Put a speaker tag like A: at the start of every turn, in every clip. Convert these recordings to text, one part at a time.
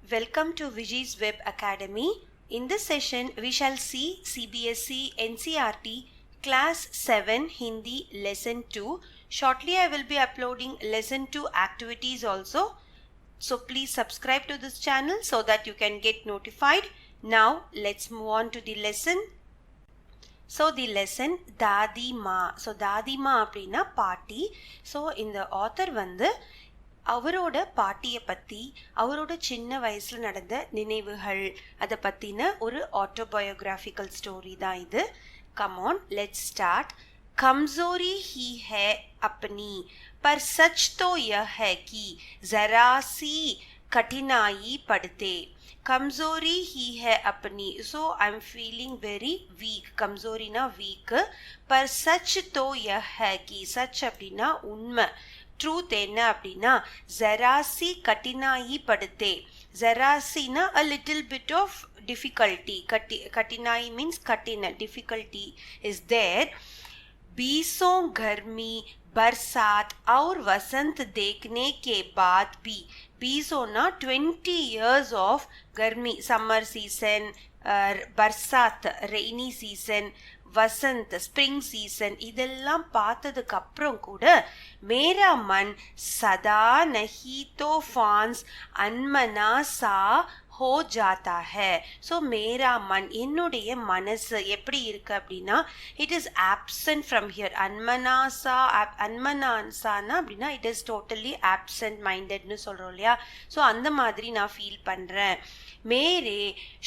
A: Welcome to Viji's Web Academy. In this session, we shall see CBSE NCERT Class 7 Hindi Lesson 2. Shortly, I will be uploading Lesson 2 activities also. So, please subscribe to this channel so that you can get notified. Now, let's move on to the lesson. So, the lesson Dadi Ma. So, Dadi Ma அப்படின்னா பாட்டி. So, இந்த author வந்து அவரோட பாட்டியை பற்றி அவரோட சின்ன வயசில் நடந்த நினைவுகள் அதை பற்றின ஒரு ஆட்டோபயோகிராஃபிக்கல் ஸ்டோரி தான் இது. Come on let's start. कमजोरी ही है अपनी पर सच तो यह है कि जरा सी कठिनाई पड़ते. कमजोरी ही है अपनी. So I am feeling very weak. कमजोरी ना वीक. पर सच तो यह है कि सच அப்படின்னா உண்மை. ட்ரூத் என்ன அப்படின்னா ஜராசி கட்டினாயி படுத்தே. ஜராசினா a little bit of difficulty. कठिनाई means कठिन. difficulty is there. बीसों गर्मी बरसात और वसंत देखने के बाद भी. बीसों ना 20 years of गर्मी समर सीजन, बरसात rainy season, Vasanth spring season இதெல்லாம் பார்த்ததுக்கு அப்புறம் கூட மேரா மன் சதா நஹி தோ ஃபான்ஸ் அன்மனா சா ஹோ ஜாத்தா ஹே. ஸோ மேரா மன் என்னுடைய மனசு எப்படி இருக்கு அப்படின்னா it is absent from here. அன்மனாசானா அப்படின்னா இட் இஸ் டோட்டலி ஆப்சன்ட் மைண்டட்னு சொல்கிறோம் இல்லையா. ஸோ அந்த மாதிரி நான் ஃபீல் பண்ணுறேன். मेरे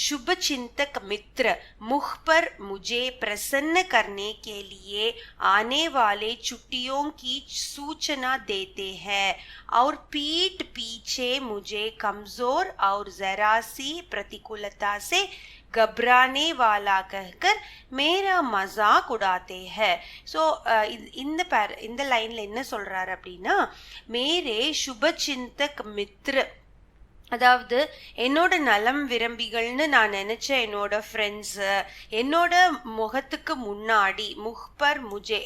A: शुभ चिंतक मित्र मुख पर मुझे प्रसन्न करने के लिए आने वाले छुट्टियों की सूचना देते हैं और पीठ पीछे मुझे कमजोर और जरा सी प्रतिकूलता से घबराने वाला कहकर मेरा मजाक उड़ाते हैं. ஸோ இந்த லைனில் என்ன சொல்கிறாரு அப்படின்னா மேரே சுப சிந்தக் மித்ர, அதாவது என்னோட நலம் விரும்பிகள்னு நான் நினச்ச என்னோட ஃப்ரெண்ட்ஸு என்னோட முகத்துக்கு முன்னாடி முஹ்பர் முஜே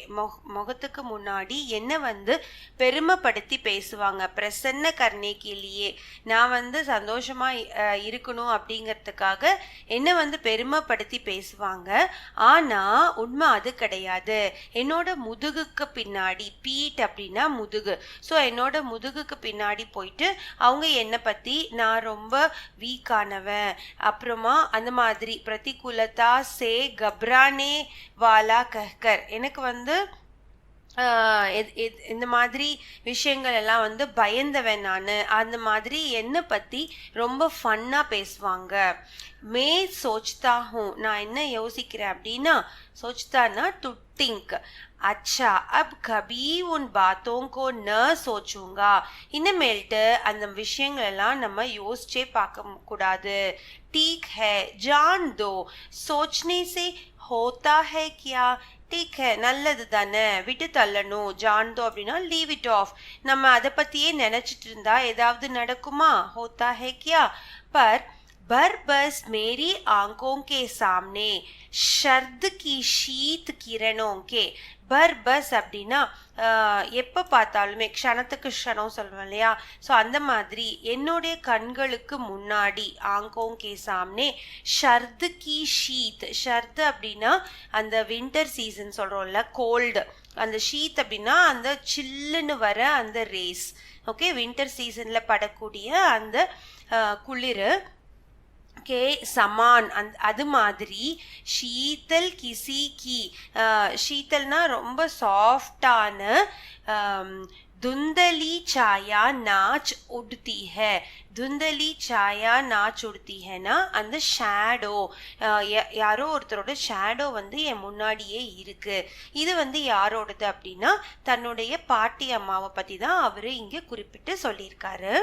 A: முகத்துக்கு முன்னாடி என்னை வந்து பெருமைப்படுத்தி பேசுவாங்க. பிரசன்ன கர்ணேக்கிலேயே நான் வந்து சந்தோஷமாக இருக்கணும் அப்படிங்கிறதுக்காக என்னை வந்து பெருமைப்படுத்தி பேசுவாங்க. ஆனால் உண்மை அது கிடையாது. என்னோட முதுகுக்கு பின்னாடி, பீட் அப்படின்னா முதுகு, ஸோ என்னோட முதுகுக்கு பின்னாடி போயிட்டு அவங்க என்னை பற்றி நான் ரொம்ப வீக்கானவன் அப்புறமா அந்த மாதிரி பிரதிகூலதா சே கப்ரானே வாலா கஹ்கர் எனக்கு வந்து இந்த மாதிரி விஷயங்கள் எல்லாம் வந்து பயந்தவன் நான். அந்த மாதிரி என்னை பற்றி ரொம்ப ஃபன்னாக பேசுவாங்க. மே சோச்தா ஹூம், நான் என்ன யோசிக்கிறேன் அப்படின்னா சோச்தானா டு திங்க். अच्छा अब कभी उन बातों को न सोचूंगा. இனிமேல்ட்டு அந்த விஷயங்கள் எல்லாம் நம்ம யோசிச்சே பார்க்க கூடாது. ठीक है जान दो सोचने से होता है क्या. ठीक है நல்லது தானே, விட்டு தள்ளணும். ஜான்தோ அப்படின்னா லீவ் இட் ஆஃப். நம்ம அதை பற்றியே நினச்சிட்டு இருந்தா ஏதாவது நடக்குமா. होता है क्या पर बरबस मेरी आंखों के सामने शर्द की शीत किरणों के. பர்பஸ் அப்படின்னா எப்போ பார்த்தாலுமே க்ஷணத்துக்கு க்ஷணம் சொல்லுவோம் இல்லையா. ஸோ அந்த மாதிரி என்னுடைய கண்களுக்கு முன்னாடி ஆங்கோங்கே சாம்னே ஷர்து கி ஷீத். ஷர்து அப்படின்னா அந்த வின்டர் சீசன் சொல்கிறோம்ல, கோல்டு. அந்த ஷீத் அப்படின்னா அந்த சில்லுன்னு வர அந்த ரேஸ். ஓகே, வின்டர் சீசனில் படக்கூடிய அந்த குளிர் கே சமான் அது மாதிரி ஷீத்தல் கிசி கி. ஷீத்தல்னா ரொம்ப சாஃப்டான துந்தலி சாயா நாச் உடுத்தி ஹே. துந்தலி சாயா நாச் உடுத்தி ஹேனா அந்த ஷேடோ, யாரோ ஒருத்தரோட ஷேடோ வந்து என் முன்னாடியே இருக்கு. இது வந்து யாரோடது அப்படின்னா தன்னுடைய பாட்டி அம்மாவை பற்றி தான் அவர் இங்கே குறிப்பிட்டு சொல்லியிருக்காரு.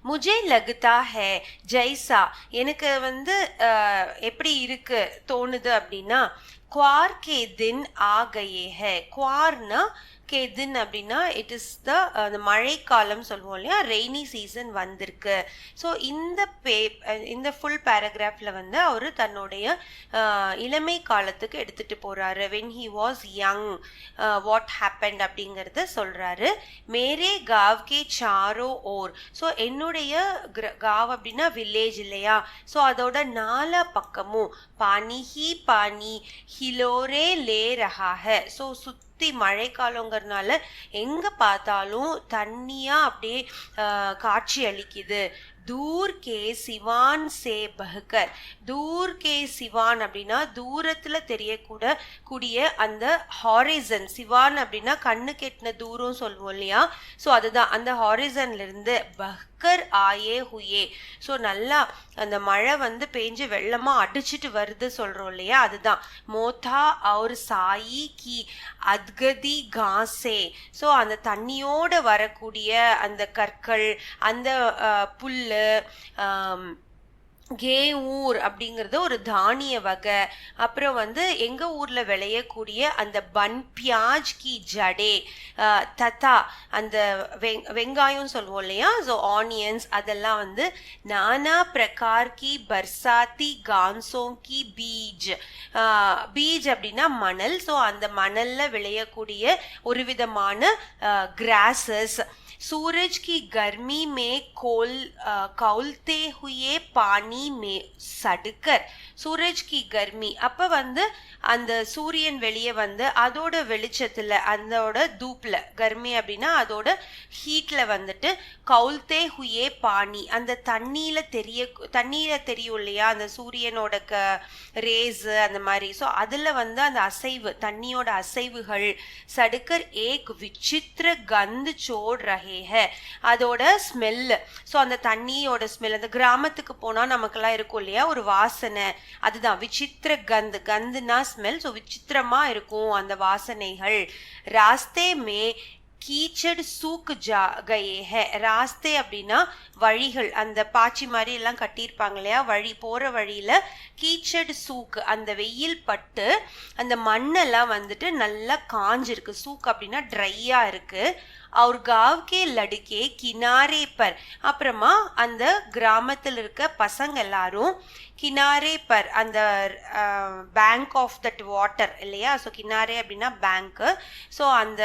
A: முஜே லகுதா ஹே ஜெய்சா, எனக்கு வந்து எப்படி இருக்கு தோணுது அப்படின்னா क्वार के दिन आ गए है. क्वाர்னா கே தின் அப்படின்னா இட் இஸ் த மழை காலம் சொல்லுவோம் இல்லையா, ரெய்னி சீசன் வந்திருக்கு. ஸோ இந்த ஃபுல் பேராகிராஃபில் வந்து அவர் தன்னுடைய இளமை காலத்துக்கு எடுத்துட்டு போறாரு. When he was young what happened அப்படிங்கிறத சொல்றாரு. மேரே காவ் கே சாரோ ஓர். ஸோ என்னுடைய காவ் அப்படின்னா வில்லேஜ் இல்லையா, ஸோ அதோட 4 பக்கமும் பானி ஹி பானி ஹிலோரே லே ரஹா ஹை. ஸோ மழை காலங்கிறதுனால எங்க பார்த்தாலும் தண்ணியா அப்படியே காட்சி அளிக்குது. दूर के सिवान से बहकर. दूर के सिवान அப்படின்னா தூரத்துல தெரியக்கூடிய அந்த ஹாரிசன். சிவான் அப்படின்னா கண்ணு கெட்டின தூரம் சொல்லுவோம் இல்லையா, ஸோ அதுதான் அந்த ஹாரிசன்ல இருந்து பஹ்கர் ஆயே ஹுயே. ஸோ நல்லா அந்த மழை வந்து பெஞ்சு வெள்ளமா அடிச்சுட்டு வருது சொல்றோம் இல்லையா, அதுதான் மோதா और சாயி கி அத்கதி காசே. ஸோ அந்த தண்ணியோட வரக்கூடிய அந்த கற்கள், அந்த புல்லு, கேவூர் அப்படிங்கிறது ஒரு தானிய வகை. அப்புறம் வந்து எங்க ஊர்ல விளையக்கூடிய அந்த பன் பியாஜ் கி ஜடே தத்தா அந்த வெங்காயம் சொல்லுவோம் இல்லையா, ஸோ ஆனியன்ஸ், அதெல்லாம் வந்து நானா பிரகார் கி பர்சாத்தி கான்சோ கி பீஜ். பீஜ் அப்படின்னா மணல். ஸோ அந்த மணல்ல விளையக்கூடிய ஒரு விதமான கிராசஸ். सूरज की गर्मी में कौलते हुए पानी में सड़कर. சூரஜ் கி கர்மி அப்ப வந்து அந்த சூரியன் வெளியே வந்து அதோட வெளிச்சத்துல அதோட தூப்ல, கர்மி அப்படின்னா அதோட ஹீட்ல வந்துட்டு கவுல்தே ஹுயே பானி அந்த தண்ணியில தெரியும் இல்லையா, அந்த சூரியனோட ரேஸ் அந்த மாதிரி. ஸோ அதுல வந்து அந்த அசைவு, தண்ணியோட அசைவுகள். சடுக்கர் ஏக் விசித்திர கந்து சோட் ரஹே ஹை. அதோட ஸ்மெல்லு, ஸோ அந்த தண்ணியோட ஸ்மெல், அந்த கிராமத்துக்கு போனா நமக்கெல்லாம் இருக்கும் இல்லையா ஒரு வாசனை, அதுதான் விசித்திர கந்து. கந்துனா ஸ்மெல். ஸோ விசித்திரமா இருக்கும் அந்த வாசனைகள். ராஸ்தே மே கீச்சட் சூக் ஜா கயே ஹை. ராஸ்தே அப்படின்னா வழிகள், அந்த பாச்சி மாதிரி எல்லாம் கட்டியிருப்பாங்க இல்லையா, வழி போற வழியில கீச்சட் சூக் அந்த வெயில் பட்டு அந்த மண்ணெல்லாம் வந்துட்டு நல்லா காஞ்சிருக்கு. சூக் அப்படின்னா ட்ரையா இருக்கு. और गांव के लड़के किनारे पर. அப்புறமா அந்த கிராமத்தில் இருக்க பசங்க எல்லாரும் கினாரே பர் அந்த பேங்க் ஆஃப் தட் வாட்டர் இல்லையா, ஸோ கினாரே அப்படின்னா பேங்க். ஸோ அந்த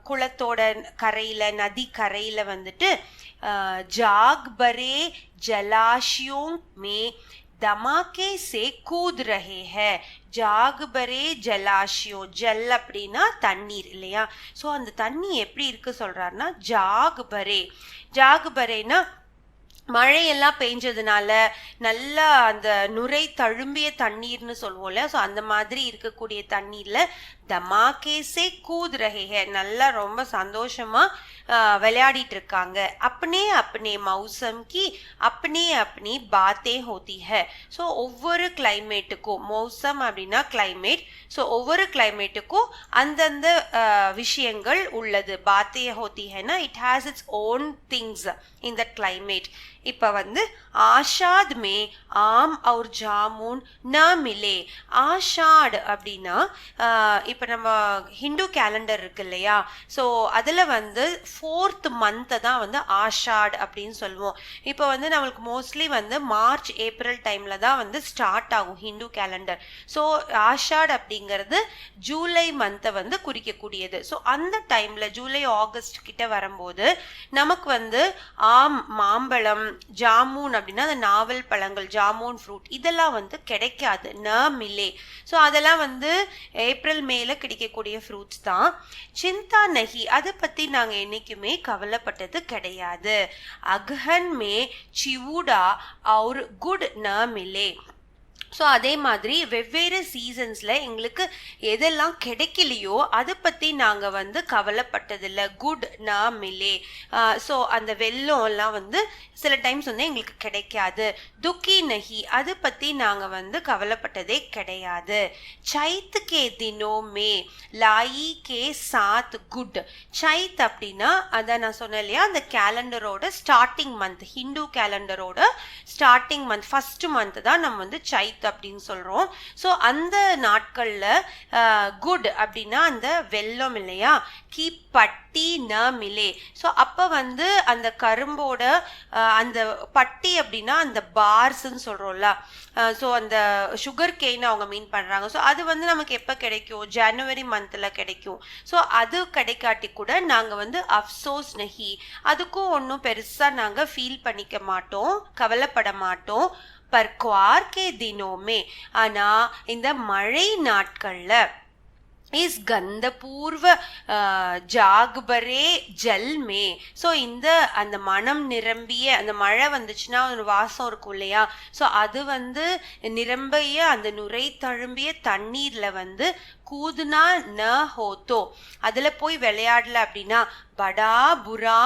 A: குளத்தோட கரையில, நதி கரையில வந்துட்டு ஜாக்பரே ஜலாஷியோं में धमाके से कूद रहे हैं. ஜாகுபரே ஜலாஷியோ. ஜல் அப்படின்னா தண்ணீர் இல்லையா, ஸோ அந்த தண்ணி எப்படி இருக்கு சொல்றாருன்னா ஜாகுபரே. ஜாகுபரேனா மழையெல்லாம் பெஞ்சதுனால நல்லா அந்த நுரை தழும்பிய தண்ணீர்னு சொல்லுவோம் இல்லையா, ஸோ அந்த மாதிரி இருக்கக்கூடிய தண்ணீர்ல தமாகேசே கூத் ரஹே, நல்லா ரொம்ப சந்தோஷமா விளையாடிட்டு இருக்காங்க. अपने अपने मौसम की अपनी अपनी बातें होती है. ஸோ ஒவ்வொரு கிளைமேட்டுக்கும், மௌசம் அப்படின்னா கிளைமேட், ஸோ ஒவ்வொரு கிளைமேட்டுக்கும் அந்தந்த விஷயங்கள் உள்ளது. பாத்தே ஹோத்தி ஹைனா it has its own things in that climate. இப்ப வந்து ஆஷாத் மே ஆம் और ஜாமுன் ந மிலே. ஆஷாட் அப்படின்னா இப்ப நம்ம ஹிந்து கேலண்டர் இருக்கு இல்லையா, ஸோ அதுல வந்து 4th மந்த் தான் வந்து ஆஷாட் அப்படின்னு சொல்லுவோம். இப்போ வந்து நம்மளுக்கு மோஸ்ட்லி வந்து மார்ச் ஏப்ரல் டைம்ல தான் வந்து ஸ்டார்ட் ஆகும் ஹிந்து கேலண்டர். ஸோ ஆஷாட் அப்படிங்கிறது ஜூலை மந்த்தை வந்து குறிக்கக்கூடியது. ஸோ அந்த டைம்ல ஜூலை ஆகஸ்ட் கிட்ட வரும்போது நமக்கு வந்து மாம்பழம், ஜாமூன் அப்படின்னா அந்த நாவல் பழங்கள், ஜாமூன் ஃப்ரூட், இதெல்லாம் வந்து கிடைக்காது. ந மிலே. ஸோ அதெல்லாம் வந்து ஏப்ரல் மேல கிடைக்கக்கூடிய ஃப்ரூட்ஸ் தான். சிந்தா நகி, அதை பத்தி நாங்க என்னைக்குமே கவலைப்பட்டது கிடையாது. அகன் மே சிவுடா और गुड न मिले. ஸோ அதே மாதிரி வெவ்வேறு சீசன்ஸ்ல எங்களுக்கு எதெல்லாம் கிடைக்கலையோ அதை பத்தி நாங்க வந்து கவலைப்பட்டதில்லை. குட் நா மிலே. ஸோ அந்த வெள்ளம் எல்லாம் வந்து சில டைம்ஸ் வந்து எங்களுக்கு கிடைக்காது. துக்கி நகி, அதை பத்தி நாங்க வந்து கவலைப்பட்டதே கிடையாது. சைத் கே தினோ மே லாயி கே சாத் குட். சைத் அப்படின்னா அதான் நான் சொன்னேன் இல்லையா, அந்த கேலண்டரோட ஸ்டார்டிங் மந்த், ஹிந்து கேலண்டரோட ஸ்டார்டிங் மந்த், ஃபர்ஸ்ட் மந்த் தான் நம்ம வந்து சைத் அப்படின்னு சொல்றோம். ஸோ அந்த நாட்கள்ல குட் அப்படின்னா அந்த வெல்லம் இல்லையா, கி பட்டி ந மிலே. ஸோ அப்போ வந்து அந்த கரும்போட அந்த பட்டி அப்படின்னா அந்த பார்ஸ்ன்னு சொல்றோம்ல, ஸோ அந்த சுகர் கெயின் அவங்க மீன் பண்றாங்க. ஸோ அது வந்து நமக்கு எப்போ கிடைக்கும், ஜனவரி மந்த்ல கிடைக்கும். ஸோ அது கிடைக்காட்டி கூட நாங்க வந்து அஃப்சோஸ் நஹி, அதுக்கும் ஒன்றும் பெருசா நாங்க ஃபீல் பண்ணிக்க மாட்டோம், கவலைப்பட மாட்டோம். பர்க்வார் கே தினோமே, ஆனா இந்த மழை நாட்கள்ல इस गंधपूर्व ஜாக்பரே ஜல்மே, ஸோ இந்த அந்த மனம் நிரம்பிய அந்த மழை வந்துச்சுன்னா ஒரு வாசம் இருக்கும் இல்லையா, ஸோ அது வந்து நிரம்பிய அந்த நுரை தழும்பிய தண்ணீர்ல வந்து கூதுனா ந ஹோத்தோ, அதுல போய் விளையாடல அப்படின்னா படா புரா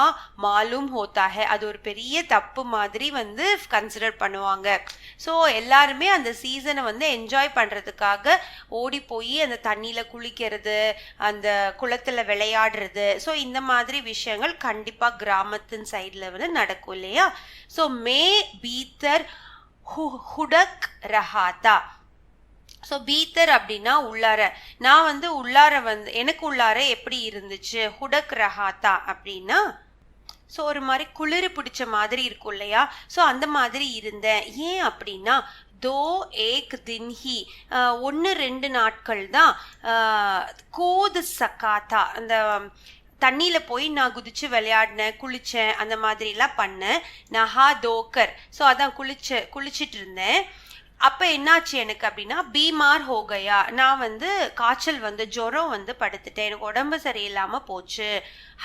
A: மாலும் ஹோத்தா ஹே, அது ஒரு பெரிய தப்பு மாதிரி வந்து கன்சிடர் பண்ணுவாங்க. ஸோ எல்லாருமே அந்த சீசனை வந்து என்ஜாய் பண்றதுக்காக ஓடி போய் அந்த தண்ணியில குளிக்கிறது, அந்த குளத்துல விளையாடுறது, ஸோ இந்த மாதிரி விஷயங்கள் கண்டிப்பா கிராமத்தின் சைட்ல வந்து நடக்கும் இல்லையா. ஸோ மே பீத்தர் ஹுடக் ரஹாத்தா, ஸோ பீத்தர் அப்படின்னா உள்ளார, நான் வந்து உள்ளார வந்து எனக்கு உள்ளார எப்படி இருந்துச்சு, ஹுடக் ரஹாத்தா அப்படின்னா ஸோ ஒரு மாதிரி குளிர் பிடிச்ச மாதிரி இருக்கும் இல்லையா, ஸோ அந்த மாதிரி இருந்தேன். ஏன் அப்படின்னா தோ ஏக் தின் ஹி, 1-2 நாட்கள் தான் கோது சக்காத்தா, அந்த தண்ணியில போய் நான் குதிச்சு விளையாடினேன், குளிச்சேன், அந்த மாதிரிலாம் பண்ணேன். நஹா தோக்கர், ஸோ அதான் குளிச்சிட்டு இருந்தேன். அப்போ என்னாச்சு எனக்கு அப்படின்னா பீமார் ஹோகையா, நான் வந்து காய்ச்சல் வந்து ஜுரம் வந்து படுத்துட்டேன், எனக்கு உடம்பு சரியில்லாமல் போச்சு.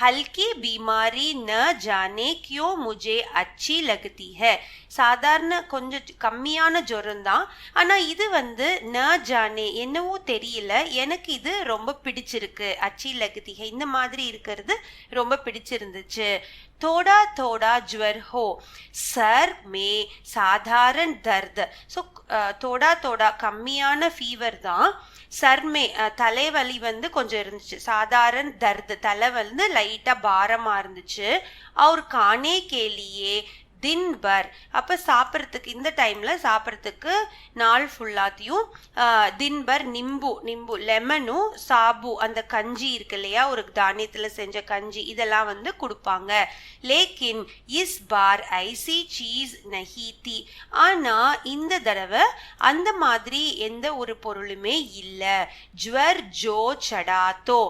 A: हल्की बीमारी न जाने क्यों मुझे अच्छी लगती है, சாதாரண கொஞ்சம் கம்மியான ஜுரம் தான், ஆனால் இது வந்து ந ஜானே என்னவோ தெரியல, எனக்கு இது ரொம்ப பிடிச்சிருக்கு, அச்சி லகதி ஹை இந்த மாதிரி இருக்கிறது ரொம்ப பிடிச்சிருந்துச்சு. थोड़ा थोड़ा ज्वर हो, सर में साधारण दर्द, ஸோ थोड़ा थोड़ा கம்மியான ஃபீவர் தான், சர்மே தலைவலி வந்து கொஞ்சம் இருந்துச்சு, சாதாரண தர்து தலை வந்து லைட்டா பாரமா இருந்துச்சு. அவர் கானே கேலியே தின் பர், அப்போ சாப்பிட்றதுக்கு இந்த டைமில் சாப்பிட்றதுக்கு நாள் ஃபுல்லாத்தையும் தின்பர் நிம்பு லெமனும் சாபு அந்த கஞ்சி இருக்கு இல்லையா, ஒரு தானியத்தில் செஞ்ச கஞ்சி, இதெல்லாம் வந்து கொடுப்பாங்க. லேக்கின் இஸ் பார் ஐசி சீஸ் நஹி தி, ஆனால் இந்த தடவை அந்த மாதிரி எந்த ஒரு பொருளுமே இல்லை. ஜுவர் ஜோ சடாத்தோ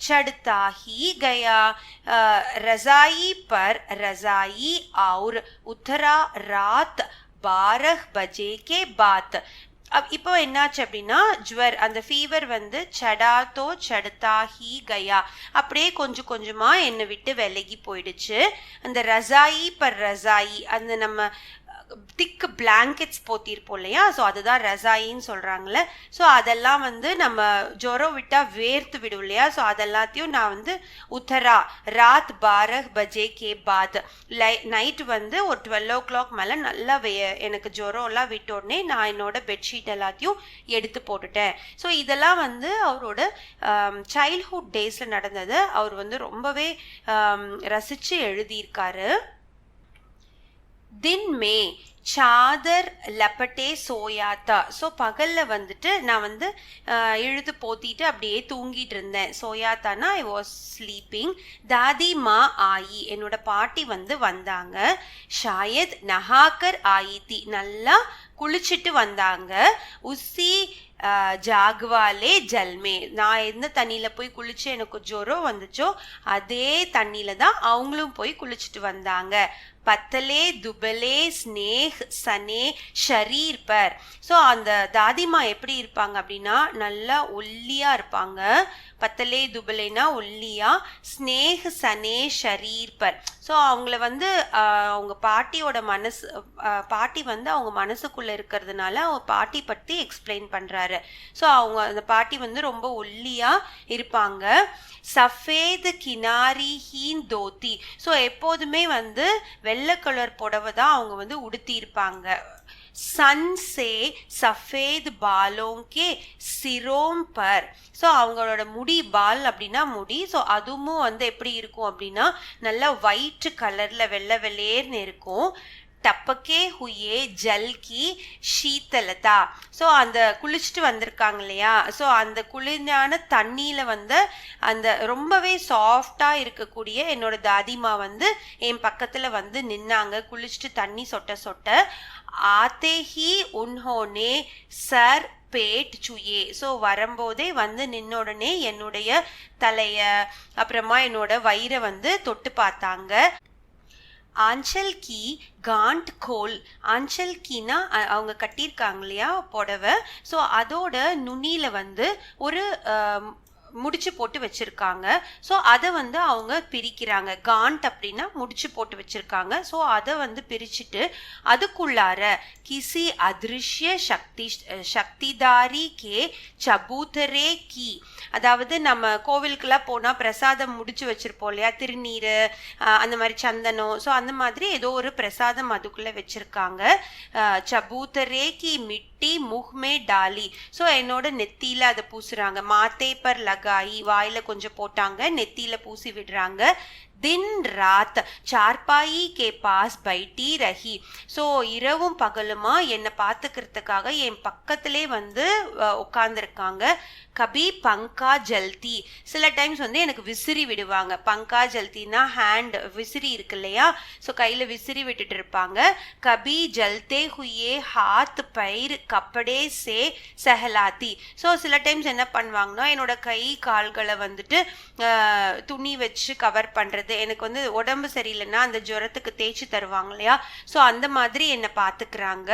A: चढ़ता ही गया, रजाई पर रजाई और उतरा रात 12 बजे के बाद. இப்போ என்னாச்சு அப்படின்னா ஜுவர் அந்த ஃபீவர் வந்து சடுத்தா ஹி கயா, அப்படியே கொஞ்சம் கொஞ்சமா என்னை விட்டு விலகி போயிடுச்சு. அந்த ரசாயி பர் ரசாயி, அந்த நம்ம திக் பிளாங்கெட்ஸ் போத்திருப்போம் இல்லையா, ஸோ அதுதான் ரசாயின்னு சொல்கிறாங்களே, ஸோ அதெல்லாம் வந்து நம்ம ஜுரம் விட்டால் வேர்த்து விடும் இல்லையா, ஸோ அதெல்லாத்தையும் நான் வந்து உத்தரா ராத் 12 பஜே கே பாத், நைட்டு வந்து ஒரு 12 o'clock மேலே நல்லா எனக்கு ஜுரம்லாம் விட்ட உடனே நான் என்னோட பெட்ஷீட் எல்லாத்தையும் எடுத்து போட்டுட்டேன். ஸோ இதெல்லாம் வந்து அவரோட சைல்ட்ஹுட் டேஸில் நடந்தது, அவர் வந்து ரொம்பவே ரசித்து எழுதியிருக்காரு. दिन में சாதர் லப்பட்டே சோயாத்தா, ஸோ பகலில் வந்துட்டு நான் வந்து இழுத்து போத்திட்டு அப்படியே தூங்கிட்டு இருந்தேன். சோயாத்தானா ஐ வாஸ் ஸ்லீப்பிங். தாதி மா ஆயி, என்னோட பாட்டி வந்து வந்தாங்க. ஷாயத் நஹாக்கர் ஆயித்தி, நல்லா குளிச்சுட்டு வந்தாங்க. உசி ஜாகுவாலே ஜல்மே, நான் எந்த தண்ணியில் போய் குளிச்சு எனக்கு ஜுரம் வந்துச்சோ அதே தண்ணியில் தான் அவங்களும் போய் குளிச்சுட்டு வந்தாங்க. பத்தலே துபலே ஸ்னேஹ் சனே ஷரீர் பர், ஸோ அந்த தாதிமா எப்படி இருப்பாங்க அப்படின்னா நல்லா ஒல்லியாக இருப்பாங்க. பத்தலே துபலேனா ஒல்லியா, ஸ்னேஹ் சனே ஷரீர் பர், ஸோ அவங்கள வந்து அவங்க பாட்டியோட பாட்டி வந்து அவங்க மனசுக்குள்ளே இருக்கிறதுனால அவங்க பாட்டி பற்றி எக்ஸ்பிளைன் பண்ணுறாரு. ஸோ அவங்க அந்த பாட்டி வந்து ரொம்ப ஒல்லியாக இருப்பாங்க. சஃபேது கினாரி ஹீன் தோத்தி, ஸோ எப்போதுமே வந்து வெள்ளை கலர் புடவை தான் அவங்க வந்து உடுத்தி இருப்பாங்க. சன் சே சஃபேத் பாலோங்கே சிரோம் பர், ஸோ அவங்களோட முடி பால் அப்படின்னா முடி, ஸோ அதுவும் வந்து எப்படி இருக்கும் அப்படின்னா நல்லா ஒயிட் கலரில் வெள்ளை வெள்ளேர்னு இருக்கும். टपके हुए जल की शीतलता. ஸோ அந்த குளிச்சுட்டு வந்திருக்காங்க இல்லையா, ஸோ அந்த குளிர்ஞான தண்ணியில வந்து அந்த ரொம்பவே சாஃப்டா இருக்கக்கூடிய என்னோட தாதிமா வந்து என் பக்கத்துல வந்து நின்னாங்க, குளிச்சுட்டு தண்ணி சொட்ட சொட்ட. Aathe he உன்ஹோனே sir bad சுயே. So வரும்போதே வந்து நின்ன உடனே என்னுடைய தலைய அப்புறமா என்னோட வயிறை வந்து தொட்டு பார்த்தாங்க. ஆஞ்சல் கி காண்ட் கோல். ஆஞ்சல் கீனா அவங்க கட்டியிருக்காங்க இல்லையா புடவை, ஸோ அதோட நுனியில வந்து ஒரு முடிச்சு போட்டு வச்சிருக்காங்க. ஸோ அதை வந்து அவங்க பிரிக்கிறாங்க. காண்ட் அப்படின்னா முடிச்சு போட்டு வச்சிருக்காங்க. ஸோ அதை வந்து பிரிச்சுட்டு அதுக்குள்ளார கிசி அதிருஷ்ய சக்திதாரி கே சபூதரே கி, அதாவது நம்ம கோவிலுக்கெல்லாம் போனா பிரசாதம் முடிச்சு வச்சிருப்போம் இல்லையா, திருநீர் அந்த மாதிரி சந்தனம், ஸோ அந்த மாதிரி ஏதோ ஒரு பிரசாதம் அதுக்குள்ள வச்சிருக்காங்க. சபூதரே கி மிட்டி முஹ்மே டாலி. ஸோ என்னோட நெத்தியில அதை பூசுறாங்க. மாத்தே பர் லகாயி, வாயில கொஞ்சம் போட்டாங்க, நெத்தியில பூசி விடுறாங்க. தின் ராத் சார்பாயி கே பாஸ் பைட்டி ரஹி. ஸோ இரவும் பகலுமா என்னை பார்த்துக்கிறதுக்காக என் பக்கத்திலே வந்து உட்காந்துருக்காங்க. கபி பங்கா ஜல்தி, சில டைம்ஸ் வந்து எனக்கு விசிறி விடுவாங்க. பங்கா ஜல்தினா ஹேண்ட் விசிறி இருக்கு இல்லையா, ஸோ கையில் விசிறி விட்டுட்டு இருப்பாங்க. கபி ஜல்தே ஹுயே ஹாத் பயிர் கப்படே சே சஹலாத்தி. ஸோ சில டைம்ஸ் என்ன பண்ணுவாங்கன்னா என்னோட கை கால்களை வந்துட்டு துணி வச்சு கவர் பண்ணுறது. எனக்கு வந்து உடம்பு சரியில்லைன்னா அந்த ஜுரத்துக்கு தேய்ச்சி தருவாங்க இல்லையா, ஸோ அந்த மாதிரி என்னை பார்த்துக்கிறாங்க.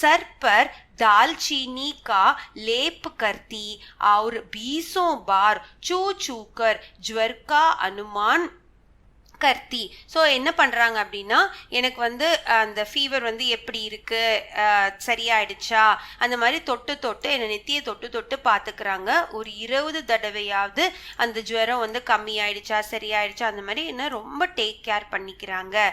A: சர்பர் दालचीनी का लेप करती और 20 बार चू चू कर ज्वर का अनुमान கர்த்தி. ஸோ என்ன பண்ணுறாங்க அப்படின்னா எனக்கு வந்து அந்த ஃபீவர் வந்து எப்படி இருக்கு, சரியாயிடுச்சா, அந்த மாதிரி தொட்டு தொட்டு என்னை நெத்தியை தொட்டு தொட்டு பார்த்துக்கிறாங்க. ஒரு 20 தடவையாவது அந்த ஜுரம் வந்து கம்மியாயிடுச்சா சரியாயிடுச்சா அந்த மாதிரி என்ன ரொம்ப டேக் கேர் பண்ணிக்கிறாங்க.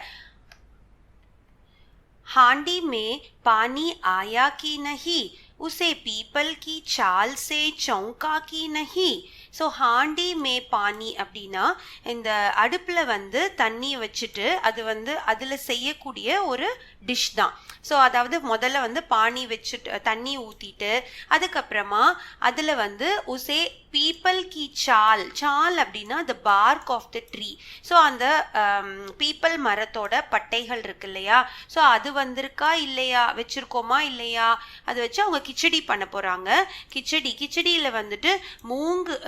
A: हांडी में पानी आया कि नहीं, उसे पीपल की चाल से चौंका की नहीं. ஸோ ஹாண்டி மே பானி அப்படின்னா இந்த அடுப்பில் வந்து தண்ணியை வச்சுட்டு அது வந்து அதில் செய்யக்கூடிய ஒரு டிஷ் தான். ஸோ அதாவது முதல்ல வந்து பானி வச்சுட்டு தண்ணி ஊற்றிட்டு அதுக்கப்புறமா அதில் வந்து உசே பீப்பல் கி சால். சால் அப்படின்னா the bark of the tree. So அந்த பீப்பல் மரத்தோட பட்டைகள் இருக்கு இல்லையா, ஸோ அது வந்திருக்கா இல்லையா, வச்சிருக்கோமா இல்லையா, அதை வச்சு அவங்க கிச்சடி பண்ண போகிறாங்க. கிச்சடியில் வந்துட்டு மூங்கு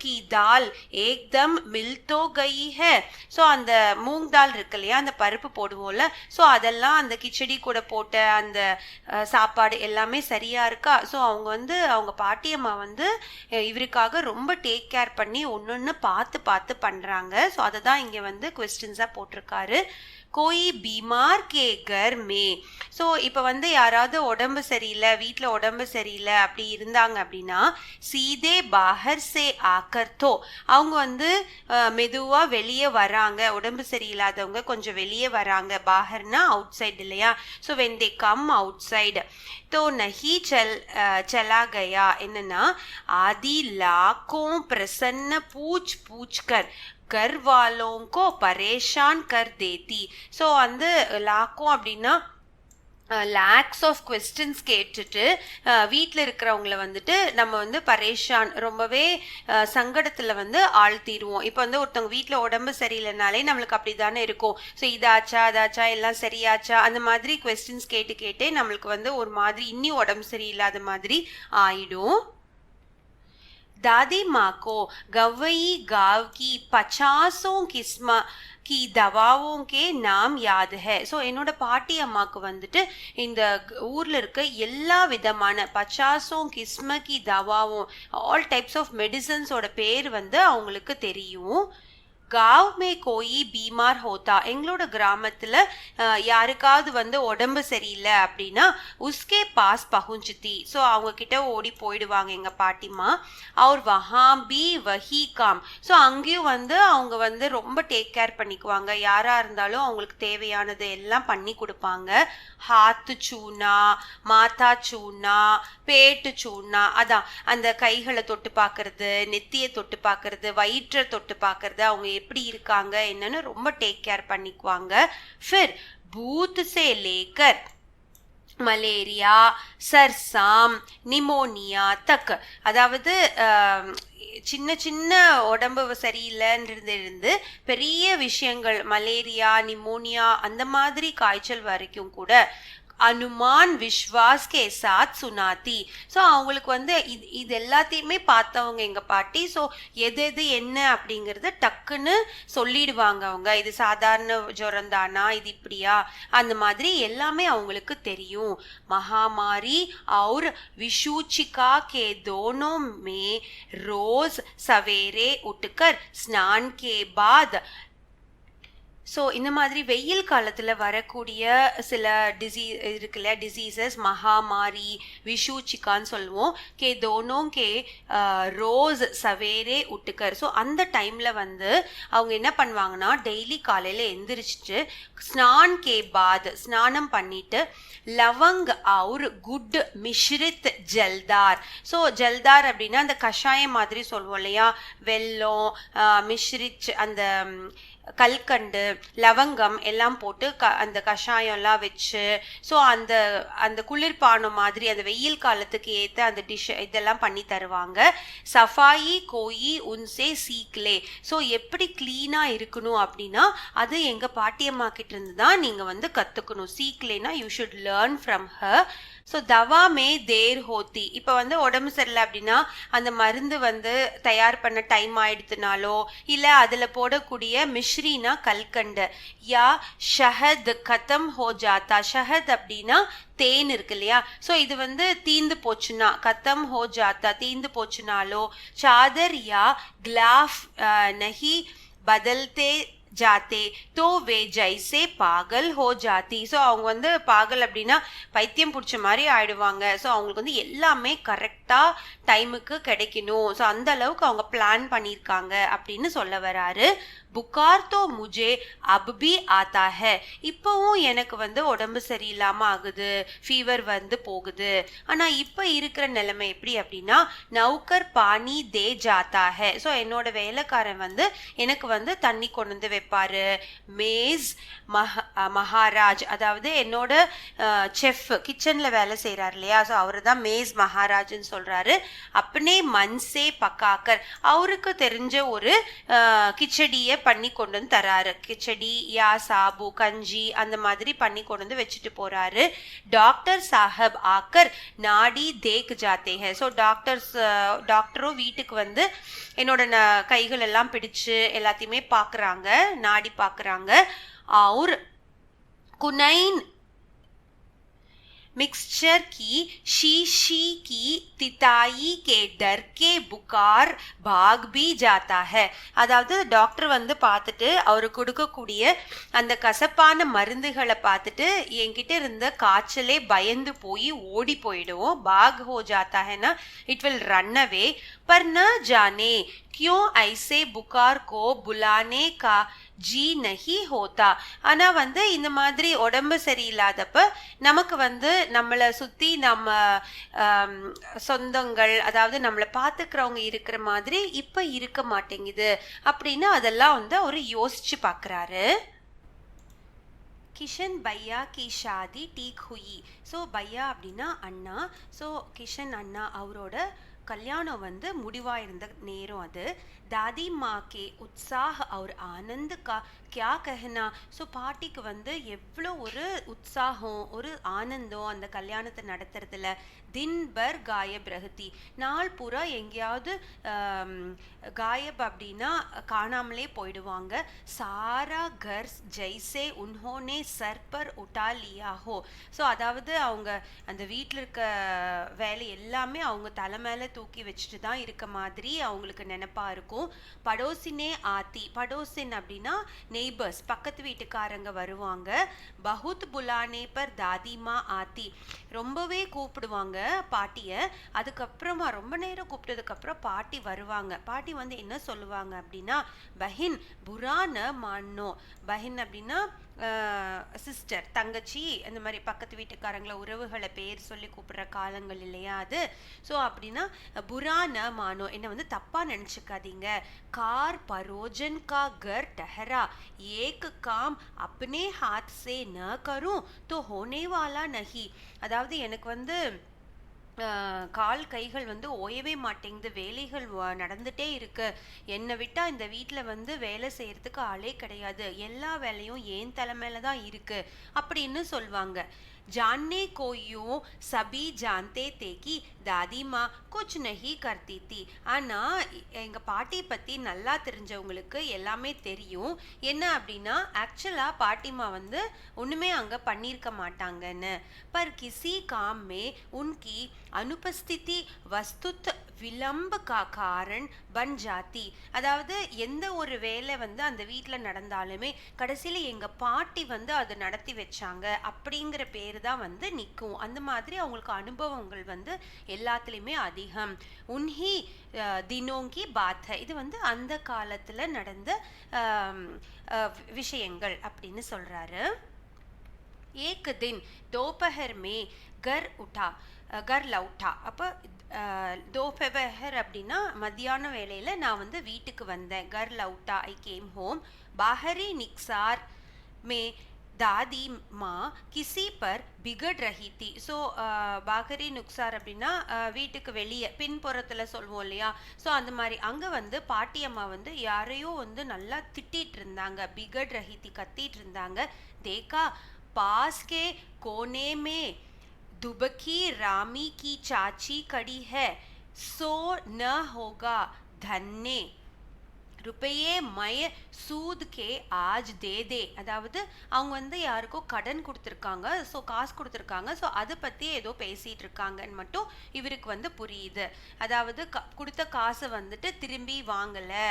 A: की दाल एकदम मिल तो गई है. ஸோ அந்த மூங் தால் இருக்கு இல்லையா, அந்த பருப்பு போடுவோம்ல, ஸோ அதெல்லாம் அந்த கிச்சடி கூட போட்ட அந்த சாப்பாடு எல்லாமே சரியா இருக்கா. ஸோ அவங்க வந்து அவங்க பாட்டியம்மா வந்து இவருக்காக ரொம்ப டேக் கேர் பண்ணி ஒன்னொன்னு பார்த்து பார்த்து பண்றாங்க. ஸோ அதை தான் இங்க வந்து கொஸ்டின்ஸா போட்டிருக்காரு. கோயி பீமார் கே கர் மே. ஸோ இப்போ வந்து யாராவது உடம்பு சரியில்லை, வீட்டில் உடம்பு சரியில்லை அப்படி இருந்தாங்க அப்படின்னா சீதே பாஹர் சே ஆக்கர்த்தோ, அவங்க வந்து மெதுவாக வெளியே வராங்க. உடம்பு சரியில்லாதவங்க கொஞ்சம் வெளியே வராங்க. பாஹர்னா அவுட் சைடு இல்லையா, so when they come out side तो नहीं चला गया. என்னன்னா आदि लाखों प्रसन्न पूछ पूछ कर घर वालों को परेशान कर देती. ஸோ வந்து லாக்கும் அப்படின்னா லேக்ஸ் ஆஃப் கொஸ்டின்ஸ் கேட்டுட்டு வீட்டில் இருக்கிறவங்கள வந்துட்டு நம்ம வந்து பரேஷான் ரொம்பவே சங்கடத்தில் வந்து ஆழ்த்திடுவோம். இப்போ வந்து ஒருத்தவங்க வீட்டில் உடம்பு சரியில்லைனாலே நம்மளுக்கு அப்படி தானே இருக்கும். ஸோ இதாச்சா அதாச்சா எல்லாம் சரியாச்சா அந்த மாதிரி கொஸ்டின்ஸ் கேட்டு கேட்டே நம்மளுக்கு வந்து ஒரு மாதிரி இன்னி உடம்பு சரியில்லாத மாதிரி ஆயிடும். दादी माँ को गवई गाँव की 50 किस्म की दवाओं के नाम याद है. ஸோ என்னோட பாட்டி அம்மாவுக்கு வந்துட்டு இந்த ஊரில் இருக்க எல்லா விதமான 50 கிஸ்ம கி தவாவும் ஆல் டைப்ஸ் ஆஃப் மெடிசன்ஸோட பேர் வந்து அவங்களுக்கு தெரியும். गाँव में कोई बीमार होता, எங்களோட கிராமத்தில் யாருக்காவது வந்து உடம்பு சரியில்லை அப்படின்னா உஸ்கே பாஸ் பகுஞ்சுத்தி. ஸோ அவங்க கிட்ட ஓடி போயிடுவாங்க எங்கள் பாட்டிமா. அவர் வஹாம் பி வஹி காம். ஸோ அங்கேயும் வந்து அவங்க வந்து ரொம்ப டேக் கேர் பண்ணிக்குவாங்க. யாராக இருந்தாலும் அவங்களுக்கு தேவையானது எல்லாம் பண்ணி கொடுப்பாங்க. ஹாத்து சூனா, மாத்தா சூனா, பேட்டு சூனா, அதான் அந்த கைகளை தொட்டு பார்க்கறது, நெத்தியை தொட்டு பார்க்கறது, வயிற்றை தொட்டு பார்க்கறது, அவங்க எப்படி இருக்காங்க என்னன்னு ரொம்ப டேக் கேர் பண்ணிக்குவாங்க. ஃபிர் भूत से लेकर மலேரியா, சர்சாம், நிமோனியா தக், அதாவது சின்ன சின்ன உடம்பு சரியில்லைன்றது பெரிய விஷயங்கள் மலேரியா, நிமோனியா அந்த மாதிரி காய்ச்சல் வரைக்கும் கூட அனுமான் விஸ்வாஸ் கே சாத் சுனாத்தி. ஸோ அவங்களுக்கு வந்து இது எல்லாத்தையுமே பார்த்தவங்க எங்கள் பாட்டி. ஸோ எது எது என்ன அப்படிங்கிறத டக்குன்னு சொல்லிடுவாங்க அவங்க. இது சாதாரண ஜுரம் தானா, இது இப்படியா, அந்த மாதிரி எல்லாமே அவங்களுக்கு தெரியும். மகாமாரி और विषूचिका के दोनों में रोज सवेरे उठकर स्नान के बाद, ஸோ இந்த மாதிரி வெயில் காலத்தில் வரக்கூடிய சில இருக்குல்ல டிசீசஸ், மகாமாரி, விஷூச்சிக்கான்னு சொல்லுவோம். கே தோனோ கே ரோஸ் சவேரே உட்டுக்கர். ஸோ அந்த டைமில் வந்து அவங்க என்ன பண்ணுவாங்கன்னா டெய்லி காலையில் எந்திரிச்சிட்டு ஸ்நான் கே பாத், ஸ்நானம் பண்ணிட்டு லவங் और குட் மிஷ்ரித் ஜல்தார். ஸோ ஜல்தார் அப்படின்னா அந்த கஷாயம் மாதிரி சொல்லுவோம் இல்லையா, வெல்லம், மிஷ்ரிச், அந்த கல்கண்டு, லவங்கம் எல்லாம் போட்டு அந்த கஷாயம்லாம் வச்சு, ஸோ அந்த அந்த குளிர்பானம் மாதிரி அந்த வெயில் காலத்துக்கு ஏற்ற அந்த டிஷ் இதெல்லாம் பண்ணி தருவாங்க. சஃபாயி கோயி உன்சே சீக்லே. ஸோ எப்படி கிளீனாக இருக்கணும் அப்படின்னா அது எங்கள் பாட்டியம்மா கிட்ட இருந்து தான் நீங்கள் வந்து கற்றுக்கணும். சீக்லேனா you should learn from her. So தவா மே தேர் ஹோத்தி. இப்போ வந்து உடம்பு சரியில்லை அப்படின்னா அந்த மருந்து வந்து தயார் பண்ண டைம் ஆயிடுத்துனாலோ, இல்லை அதில் போடக்கூடிய மிஷ்ரினா கல்கண்டு, யா ஷஹத் கதம் ஹோ ஜாத்தா. ஷஹத் அப்படின்னா தேன் இருக்கு இல்லையா, ஸோ இது வந்து தீந்து போச்சுன்னா, கத்தம் ஹோ ஜாத்தா தீந்து போச்சுனாலோ, சாதர் யா கிளாஃப் நஹி பதல்தே ஜாத்தே தோ வே ஜைசே பாகல் ஹோ ஜாத்தி. ஸோ அவங்க வந்து பாகல் அப்படின்னா பைத்தியம் பிடிச்ச மாதிரி ஆயிடுவாங்க. ஸோ அவங்களுக்கு வந்து எல்லாமே கரெக்டாக டைமுக்கு கிடைக்கணும். ஸோ அந்த அளவுக்கு அவங்க பிளான் பண்ணியிருக்காங்க அப்படின்னு சொல்ல வராரு. புகார் தோ முஜே அப் பி ஆத்தா ஹே. இப்போவும் எனக்கு வந்து உடம்பு சரியில்லாமல் ஆகுது, ஃபீவர் வந்து போகுது. ஆனால் இப்போ இருக்கிற நிலைமை எப்படி அப்படின்னா நௌக்கர் பானி தே ஜாத்தா ஹே. ஸோ என்னோட வேலைக்காரன் வந்து எனக்கு வந்து தண்ணி கொண்டு வந்து வைப்பாரு. மேஸ் மகாராஜ், அதாவது என்னோட செஃப் கிச்சனில் வேலை செய்கிறார் இல்லையா, ஸோ அவர் தான் மேஸ் மகாராஜ்னு சொல்கிறாரு. அப்பனே மன்சே பக்காக்கர், அவருக்கு தெரிஞ்ச ஒரு கிச்சடியை பண்ணி கொண்டு வந்து தராரு. கிச்சடி யா சாபு கஞ்சி அந்த மாதிரி பண்ணி கொண்டு வந்து வச்சுட்டு போறாரு. டாக்டர் சாஹப் ஆக்கர் நாடி தேக் ஜாத்தே ஹே. ஸோ டாக்டரும் வீட்டுக்கு வந்து என்னோட கைகள் எல்லாம் பிடிச்சு எல்லாத்தையுமே பார்க்குறாங்க, நாடி பார்க்குறாங்க. और कुनैन मिक्सचर की शीशी की तिताई के डर के बुखार भाग भी जाता है. அதாவது டாக்டர் வந்து பார்த்துட்டு அவரு கொடுக்கக்கூடிய அந்த கசப்பான மருந்துகளை பார்த்துட்டு என்கிட்ட இருந்த காய்ச்சலே பயந்து போய் ஓடி போயிடுவோம். பாக் ஹோ ஜாத்தா ஹைனா இட் வில் ரன் அவே. पर न जाने क्यों ऐसे बुखार को बुलाने का ஜி நஹி ஹோத்தா. ஆனால் வந்து இந்த மாதிரி உடம்பு சரியில்லாதப்ப நமக்கு வந்து நம்மளை சுற்றி நம்ம சொந்தங்கள், அதாவது நம்மளை பார்த்துக்கிறவங்க இருக்கிற மாதிரி இப்போ இருக்க மாட்டேங்குது அப்படின்னு அதெல்லாம் வந்து அவர் யோசிச்சு பார்க்குறாரு. கிஷன் பையா கி ஷாதி டீக் ஹுயி. ஸோ பையா அப்படின்னா அண்ணா. ஸோ கிஷன் அண்ணா அவரோட கல்யாணம் வந்து முடிவாக இருந்த நேரம் அது. தாதி மா கே உற்சாக அவர் ஆனந்த் கா கியா கஹனா. ஸோ பாட்டிக்கு வந்து எவ்வளோ ஒரு உற்சாகம், ஒரு ஆனந்தம் அந்த கல்யாணத்தை நடத்துறதுல. தின் பர் காயப் ரஹதி, நாள் பூரா எங்கேயாவது காயப் அப்படின்னா காணாமலே போயிடுவாங்க. சாரா கர் ஜெய்சே உன்ஹோனே சர் பர் உட்டா லியா ஹோ. ஸோ அதாவது அவங்க அந்த வீட்டில் இருக்க வேலை எல்லாமே அவங்க தலை மேலே தூக்கி வச்சுட்டு தான் இருக்க மாதிரி அவங்களுக்கு நினைப்பாக இருக்கும். படோசினே ஆத்தி, படோசின் அப்படின்னா நெய்பர்ஸ், பக்கத்து வீட்டுக்காரங்க வருவாங்க. பஹுத் புலானே பர் தாதிமா ஆத்தி, ரொம்பவே கூப்பிடுவாங்க பாட்டியை. அதுக்கப்புறமா ரொம்ப நேரம் கூப்பிட்டதுக்கப்புறம் பாட்டி வருவாங்க. பாட்டி வந்து என்ன சொல்லுவாங்க அப்படின்னா பஹின் புரான மானோ. பஹின் அப்படின்னா சிஸ்டர் தங்கச்சி அந்த மாதிரி பக்கத்து வீட்டுக்காரங்கள உறவுகளை பேர் சொல்லி கூப்பிடுற காலங்கள் இல்லையா அது. ஸோ அப்படின்னா புரா ந மானோ, என்னை வந்து தப்பா நினச்சிக்காதீங்க. கார் பரோஜன் கா கர் டஹரா, ஏக் காம் அப்னே ஹாத் சே ந கரும் தோ ஹோனே வாலா நஹி. அதாவது எனக்கு வந்து கால் கைகள் வந்து ஓயவே மாட்டேங்குது, வேலைகள் நடந்துட்டே இருக்கு, என்னை விட்டா இந்த வீட்டில் வந்து வேலை செய்யறதுக்கு ஆளே கிடையாது, எல்லா வேலையும் என் தலைமையில தான் இருக்கு அப்படின்னு சொல்லுவாங்க. जानने को यूं सभी जानते थे कि दादी माँ कुछ नहीं करती थी. ஆனா எங்க பாட்டி பத்தி நல்லா தெரிஞ்சவங்களுக்கு எல்லாமே தெரியும். என்ன அப்படின்னா ஆக்சுவலா பாட்டிமா வந்து ஒண்ணுமே அங்க பண்ணியிருக்க மாட்டாங்கன்னு. पर किसी काम में उनकी अनुपस्थिति वस्तुत விளம்ப காரண் பன் ஜாத்தி. அதாவது எந்த ஒரு வேலை வந்து அந்த வீட்டில் நடந்தாலுமே கடைசியில் எங்கள் பாட்டி வந்து அதை நடத்தி வச்சாங்க அப்படிங்கிற பேர் தான் வந்து நிற்கும். அந்த மாதிரி அவங்களுக்கு அனுபவங்கள் வந்து எல்லாத்துலேயுமே அதிகம். உன்ஹி தினோங்கி பாத், இது வந்து அந்த காலத்தில் நடந்த விஷயங்கள் அப்படின்னு சொல்கிறாரு. एक दिन दोपहर में घर लौटा. அப்போ दोपहर அப்படின்னா மத்தியான வேளையில் நான் வந்து வீட்டுக்கு வந்தேன். घर लौटा, ஐ கேம் ஹோம். बाहरी निक्सार में दादी माँ किसी पर बिगड़ रही थी. ஸோ பாகரி நுக்சார் அப்படின்னா வீட்டுக்கு வெளியே பின்புறத்தில் சொல்லுவோம் இல்லையா. ஸோ அந்த மாதிரி அங்கே வந்து பாட்டியம்மா வந்து யாரையோ வந்து நல்லா திட்டிகிட்டு இருந்தாங்க. பிகட் ரஹித்தி, கத்திட்டு இருந்தாங்க. தேக்கா पास के कोने में दुबकी रामी की चाची खड़ी है, सो न होगा धन्य रुपये मय सूद के आज दे दे. அதாவது அவங்க வந்து யாருக்கோ கடன் கொடுத்துருக்காங்க, ஸோ காசு கொடுத்துருக்காங்க, ஸோ அதை பற்றி ஏதோ பேசிகிட்டு இருக்காங்கன்னு மட்டும் இவருக்கு வந்து புரியுது. அதாவது கொடுத்த காசை வந்துட்டு திரும்பி வாங்கலை,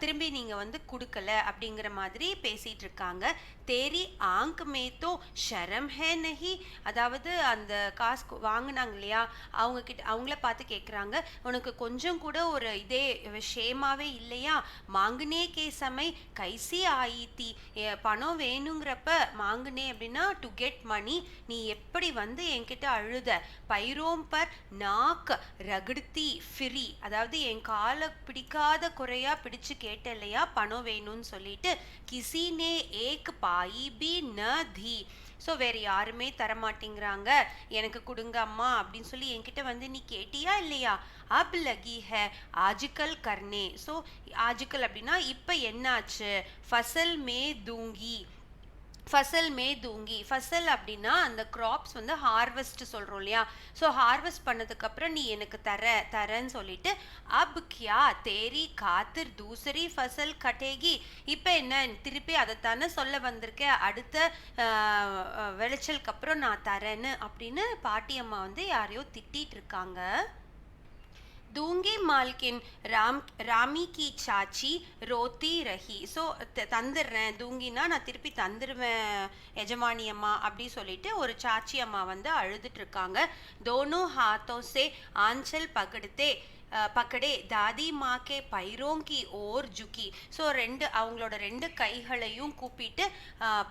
A: திரும்பி நீங்கள் வந்து கொடுக்கல அப்படிங்கிற மாதிரி பேசிகிட்டு இருக்காங்க. தேரி ஆங்க் மேத்தோ ஷரம் ஹே நஹி, அதாவது அந்த காசு வாங்கினாங்க இல்லையா அவங்கள பார்த்து கேட்குறாங்க, உனக்கு கொஞ்சம் கூட ஒரு இதே ஷேமாவே இல்லையா, மாங்குனே கே சமை கைசி ஆயித்தி, பணம் வேணுங்கிறப்ப மாங்குனே அப்படின்னா டு கெட் மணி, நீ எப்படி வந்து என்கிட்ட அழுத, பைரோம் பர் நாக் ரகுடுத்தி ஃபிரி, அதாவது என் காலை பிடிக்காத குறையா பிடிச்சு கேட்ட இல்லையா பணம் வேணும்னு சொல்லிட்டு, கிசினே ஏக் பாயி பி ந தி, ஸோ வேறு யாருமே தரமாட்டேங்கிறாங்க, எனக்கு கொடுங்க அம்மா அப்படின்னு சொல்லி என்கிட்ட வந்து நீ கேட்டியா இல்லையா. அப் லகி ஹே ஆஜிக்கல் கர்னே, ஸோ ஆஜிக்கல் அப்படின்னா இப்போ என்னாச்சு, ஃபசல் மே தூங்கி, ஃபசல் மே தூங்கி, ஃபசல் அப்படின்னா அந்த கிராப்ஸ் வந்து ஹார்வெஸ்ட் சொல்கிறோம் இல்லையா. ஸோ ஹார்வெஸ்ட் பண்ணதுக்கப்புறம் நீ எனக்கு தரேன்னு சொல்லிட்டு, அப் கியா தேரி காத்திர் தூசரி ஃபசல் கட்டேகி, இப்போ என்ன திருப்பி அதைத்தானே சொல்ல வந்திருக்கேன், அடுத்த விளைச்சலுக்கு அப்புறம் நான் தரேன்னு அப்படின்னு பாட்டி அம்மா வந்து யாரையோ திட்டிகிட்டு இருக்காங்க. दूंगी मालकिन ராமி கி சாச்சி ரோத்தி ரஹி, ஸோ தந்துடுறேன், தூங்கினா நான் திருப்பி தந்துடுவேன் எஜமானி அம்மா அப்படி சொல்லிட்டு ஒரு சாச்சி அம்மா வந்து அழுதுட்டு இருக்காங்க. தோனோ ஹாத்தோ சே ஆஞ்சல் பக்கடே தாதி மா கே பைரோங் கி ஓர் ஜுக்கி, ஸோ அவங்களோட ரெண்டு கைகளையும் கூப்பிட்டு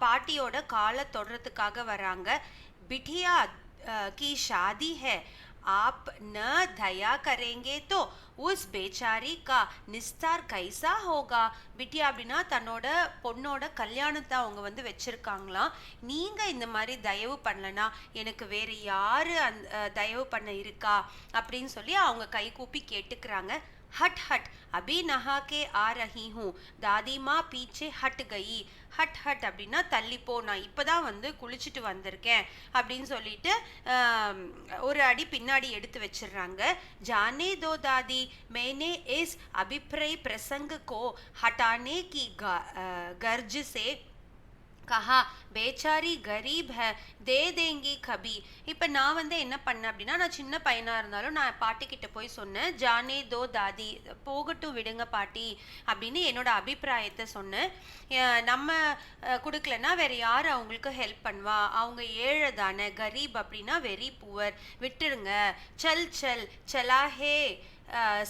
A: பாட்டியோட காலை தொடுறதுக்காக வராங்க. பிட்டியா கி ஷாதி ஹே, आप न दया करेंगे तो उस बेचारी का निस्तार कैसा होगा. பிட்டியா அப்படின்னா தன்னோட பொண்ணோட கல்யாணத்தை அவங்க வந்து வச்சிருக்காங்களாம். நீங்கள் இந்த மாதிரி தயவு பண்ணலனா எனக்கு வேறு யார் தயவு பண்ண இருக்கா அப்படின்னு சொல்லி அவங்க கை கூப்பி கேட்டுக்கிறாங்க. हट हट अभी नहा के आ रही हूँ, दादी माँ पीछे हट गई. ஹட் ஹட் அப்படின்னா தள்ளிப்போ, நான் இப்போதான் வந்து குளிச்சுட்டு வந்திருக்கேன் அப்படின்னு சொல்லிட்டு ஒரு அடி பின்னாடி எடுத்து வச்சிடுறாங்க. ஜானே தோ தாதி மேனே இஸ் அபிப்ராய் பிரசங்க கோ ஹட்டானே கி கர்ஜ் சே கஹா பேச்சாரி கரீப் ஹே தே தேங்கி கபி. இப்போ நான் வந்து என்ன பண்ணேன் அப்படின்னா, நான் சின்ன பையனாக இருந்தாலும் நான் பாட்டிக்கிட்ட போய் சொன்னேன், ஜானே தோ தாதி, போகட்டும் விடுங்க பாட்டி அப்படின்னு என்னோட அபிப்பிராயத்தை சொன்னேன். நம்ம கொடுக்கலன்னா வேறு யார் அவங்களுக்கு ஹெல்ப் பண்ணுவா, அவங்க ஏழை தானே, கரீப் அப்படின்னா வெரி புவர், விட்டுடுங்க, சல் சல் சலாஹே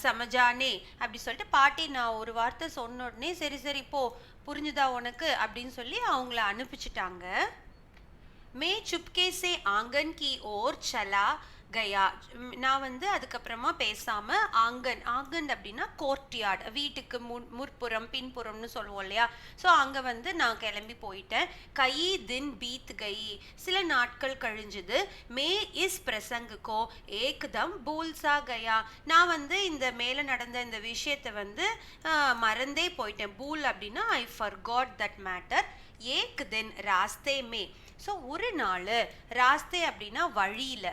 A: சமஜானே அப்படி சொல்லிட்டு பாட்டி நான் ஒரு வார்த்தை சொன்ன உடனே சரி சரி போ புரிஞ்சுதா உனக்கு அப்படின்னு சொல்லி அவங்கள அனுப்பிச்சிட்டாங்க. மே சுப்கே சே ஆங்கன் கி ஓர் சலா கயா. நான் வந்து அதுக்கப்புறமா பேசாம ஆங்கன், ஆங்கன் அப்படின்னா கோர்ட்யார்ட், வீட்டுக்கு முற்புறம் பின்புறம்னு சொல்லுவோம் இல்லையா. ஸோ அங்க வந்து நான் கிளம்பி போயிட்டேன். கை தின் பீத் கை, சில நாட்கள் கழிஞ்சுது. மே இஸ் பிரசங்குக்கோ ஏக்தம் பூல்சா கயா. நான் வந்து இந்த மேல நடந்த இந்த விஷயத்தை வந்து மறந்தே போயிட்டேன். பூல் அப்படின்னா ஐ ஃபர்காட் தட் மேட்டர். ஏக் தின் ராஸ்தே மே. ஸோ ஒரு நாள் ராஸ்தே அப்படின்னா வழியில்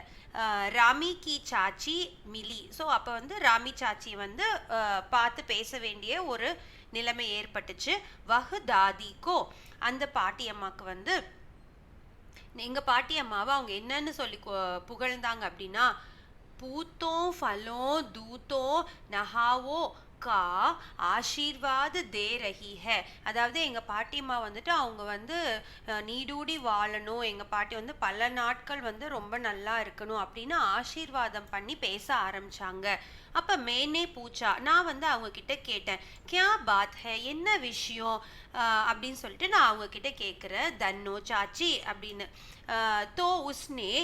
A: ராமி கி சாச்சி மிலி. ஸோ அப்போ வந்து ராமி சாச்சி வந்து பார்த்து பேச வேண்டிய ஒரு நிலைமை ஏற்பட்டுச்சு. வஹு தாதிக்கோ, அந்த பாட்டியம்மாவுக்கு வந்து எங்கள் பாட்டியம்மாவை அவங்க என்னன்னு சொல்லி புகழ்ந்தாங்க அப்படின்னா, பூத்தோ ஃபலோ தூத்தோ நஹாவோ கா ஆசீர்வாத் தே ரஹி ஹே. அதாவது எங்கள் பாட்டியம்மா வந்துட்டு அவங்க வந்து நீடூடி வாழணும், எங்கள் பாட்டி வந்து பல நாட்கள் வந்து ரொம்ப நல்லா இருக்கணும் அப்படின்னு ஆசீர்வாதம் பண்ணி பேச ஆரம்பிச்சாங்க. அப்போ மேனே பூச்சா, நான் வந்து அவங்க கிட்ட கேட்டேன், கியா பாத் ஹே, என்ன விஷயம் அப்படின்னு சொல்லிட்டு நான் அவங்க கிட்ட கேட்குறேன். தன்னோ சாச்சி அப்படின்னு. தோ உஸ்னே